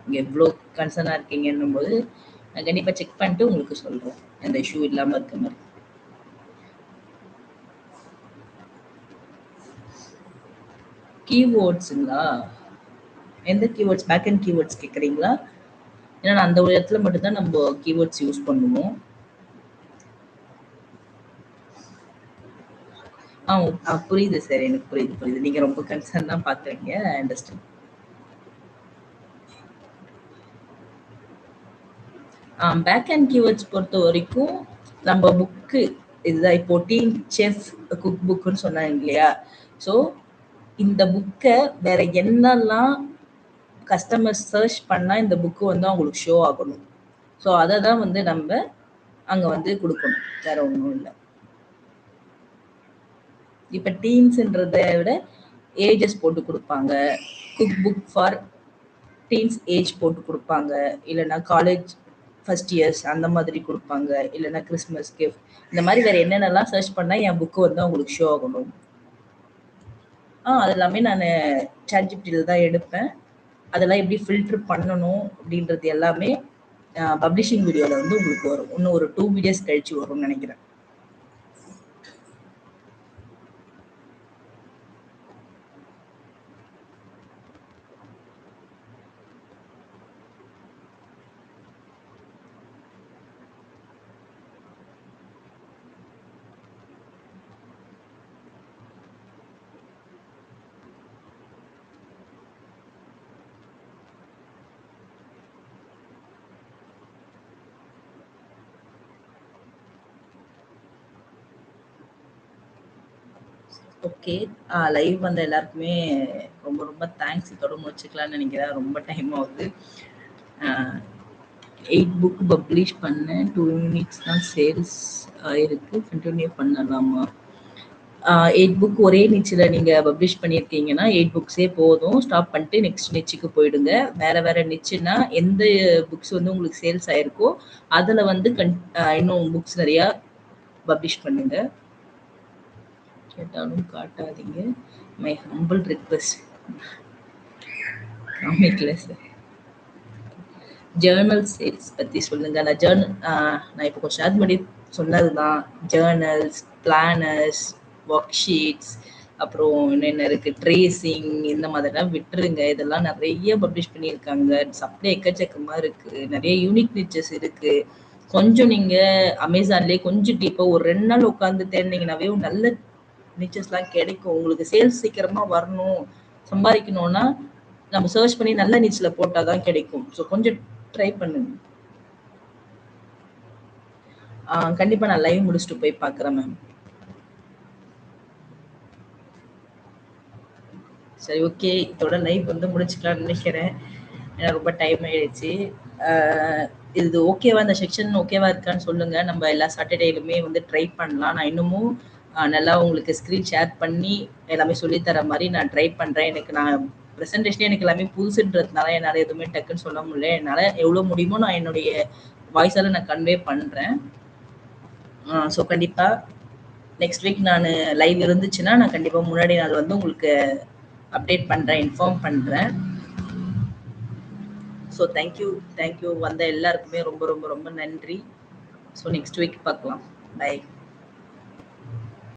நீங்க இவ்ளோ கன்சர்னா இருக்கீங்கன்னும்போது, நான் கண்டிப்பா செக் பண்ணிட்டு உங்களுக்கு சொல்றேன். எந்த இஷ்யூ இல்லாம இருக்க மாரி. கீவேர்ட்ஸுங்களா? எந்த கீவேர்ட்ஸ்? பேக் எண்ட் கீவேர்ட்ஸ் கேட்குறீங்களா? ஏன்னா அந்த ஒரு இடத்துல மட்டும் தான் நம்ம கீவேர்ட்ஸ் யூஸ் பண்ணுவோம். புரியுது சார். எனக்கு புரியுது. நீங்க ரொம்ப கன்சர்னா பார்க்குறீங்க. I understand. Back and keywords பொறுத்த வரைக்கும் நம்ம புக்கு இதுதான் இப்போ டீம் செஃப் குக் புக்குன்னு சொன்னாங்க இல்லையா? ஸோ இந்த புக்கை வேற என்னெல்லாம் கஸ்டமர் சர்ச் பண்ணா இந்த புக்கு வந்து அவங்களுக்கு ஷோ ஆகணும். ஸோ அதை தான் வந்து நம்ம அங்க வந்து கொடுக்கணும். வேற ஒன்றும் இல்லை. இப்ப டீன்ஸ்ன்றதை விட ஏஜஸ் போட்டு கொடுப்பாங்க. Cook book for teens age போட்டு கொடுப்பாங்க. இல்லைன்னா காலேஜ் ஃபர்ஸ்ட் இயர்ஸ் அந்த மாதிரி கொடுப்பாங்க. இல்லைன்னா கிறிஸ்மஸ் கிஃப்ட் இந்த மாதிரி வேற என்னென்னலாம் சர்ச் பண்ணா என் புக்கு வந்து அவங்களுக்கு ஷோ ஆகணும். அது எல்லாமே நான் சாட்ஜிபிடியில தான் எடுப்பேன். அதெல்லாம் எப்படி ஃபில்டர் பண்ணணும் அப்படின்றது எல்லாமே பப்ளிஷிங் வீடியோல வந்து உங்களுக்கு வரும். இன்னும் ஒரு 2 வீடியோஸ் கழிச்சு வரும்னு நினைக்கிறேன். ஓகே. லைவ் வந்த எல்லாருக்குமே ரொம்ப ரொம்ப தேங்க்ஸ். இதோட முடிச்சுக்கலாம்னு நினைக்கிறேன். ரொம்ப டைம் ஆகுது. 8 புக் பப்ளிஷ் பண்ணேன். 2 யூனிட்ஸ் தான் சேல்ஸ் ஆயிருக்கு. கண்டினியூ பண்ணலாமா? 8 புக் ஒரே நிச்சில் நீங்க பப்ளிஷ் பண்ணியிருக்கீங்கன்னா 8 புக்ஸே போதும். ஸ்டாப் பண்ணிட்டு நெக்ஸ்ட் நிச்சுக்கு போயிடுங்க. வேற வேற நிச்சுன்னா எந்த புக்ஸ் வந்து உங்களுக்கு சேல்ஸ் ஆயிருக்கோ அதுல வந்து இன்னும் புக்ஸ் நிறைய பப்ளிஷ் பண்ணுங்க. கேட்டாலும் காட்டாதீங்க. My humble request. காமிக்கல சார். ஜேர்னல் சேல்ஸ் பத்தி சொல்லுங்க. நான் இப்போ கொஞ்சம் நேரத்துக்கு முன்னாடி சொன்னதுதான். ஜேர்னல்ஸ், பிளானர்ஸ், ஒர்க் ஷீட்ஸ், அப்புறம் என்னென்ன இருக்கு, ட்ரேசிங், இந்த மாதிரிலாம் விட்டுருங்க. இதெல்லாம் நிறைய பப்ளிஷ் பண்ணியிருக்காங்க. சப்ளை எக்கச்சக்கமா இருக்கு. நிறைய யூனிக் நிச்சஸ் இருக்கு. கொஞ்சம் நீங்க அமேசான்லயே கொஞ்சம் டீப்பா ஒரு 2 நாள் உட்காந்து தேடினீங்கன்னாவே நல்ல நிச்சஸ்லாம் கிடைக்கும். உங்களுக்கு சேல்ஸ் சீக்கிரமா வரணும், சம்பாதிக்கணும்னா நம்ம சர்ச் பண்ணி நல்ல நிச்சில் போட்டாதான் கிடைக்கும். ஸோ கொஞ்சம் ட்ரை பண்ணுங்க. கண்டிப்பா நான் லைவ் முடிச்சுட்டு போய் பார்க்குறேன் மேம். சரி, ஓகே. இதோட லைவ் வந்து முடிச்சுக்கலாம்னு நினைக்கிறேன். ஏன்னா ரொம்ப டைம் ஆயிடுச்சு. இது ஓகேவா? இந்த செக்ஷன் ஓகேவா இருக்கான்னு சொல்லுங்க. நம்ம எல்லா சாட்டர்டேலுமே வந்து ட்ரை பண்ணலாம். நான் இன்னமும் நல்லா உங்களுக்கு ஸ்க்ரீன் ஷேர் பண்ணி எல்லாமே சொல்லித்தர மாதிரி நான் ட்ரை பண்றேன். நான் ப்ரெசன்டேஷனே எனக்கு எல்லாமே புதுசுன்றதுனால என்னால் எதுவுமே டக்குன்னு சொல்ல முடியல. என்னால் எவ்வளோ முடியுமோ நான் என்னுடைய வாய்ஸால நான் கன்வே பண்றேன். ஸோ கண்டிப்பா நெக்ஸ்ட் வீக் நான் லைவ் இருந்துச்சுன்னா நான் கண்டிப்பா முன்னாடி நாள் வந்து உங்களுக்கு அப்டேட் பண்றேன், இன்ஃபார்ம் பண்றேன். ஸோ தேங்க்யூ வந்த எல்லாருக்குமே ரொம்ப ரொம்ப ரொம்ப நன்றி. ஸோ நெக்ஸ்ட் வீக் பார்க்கலாம். பை.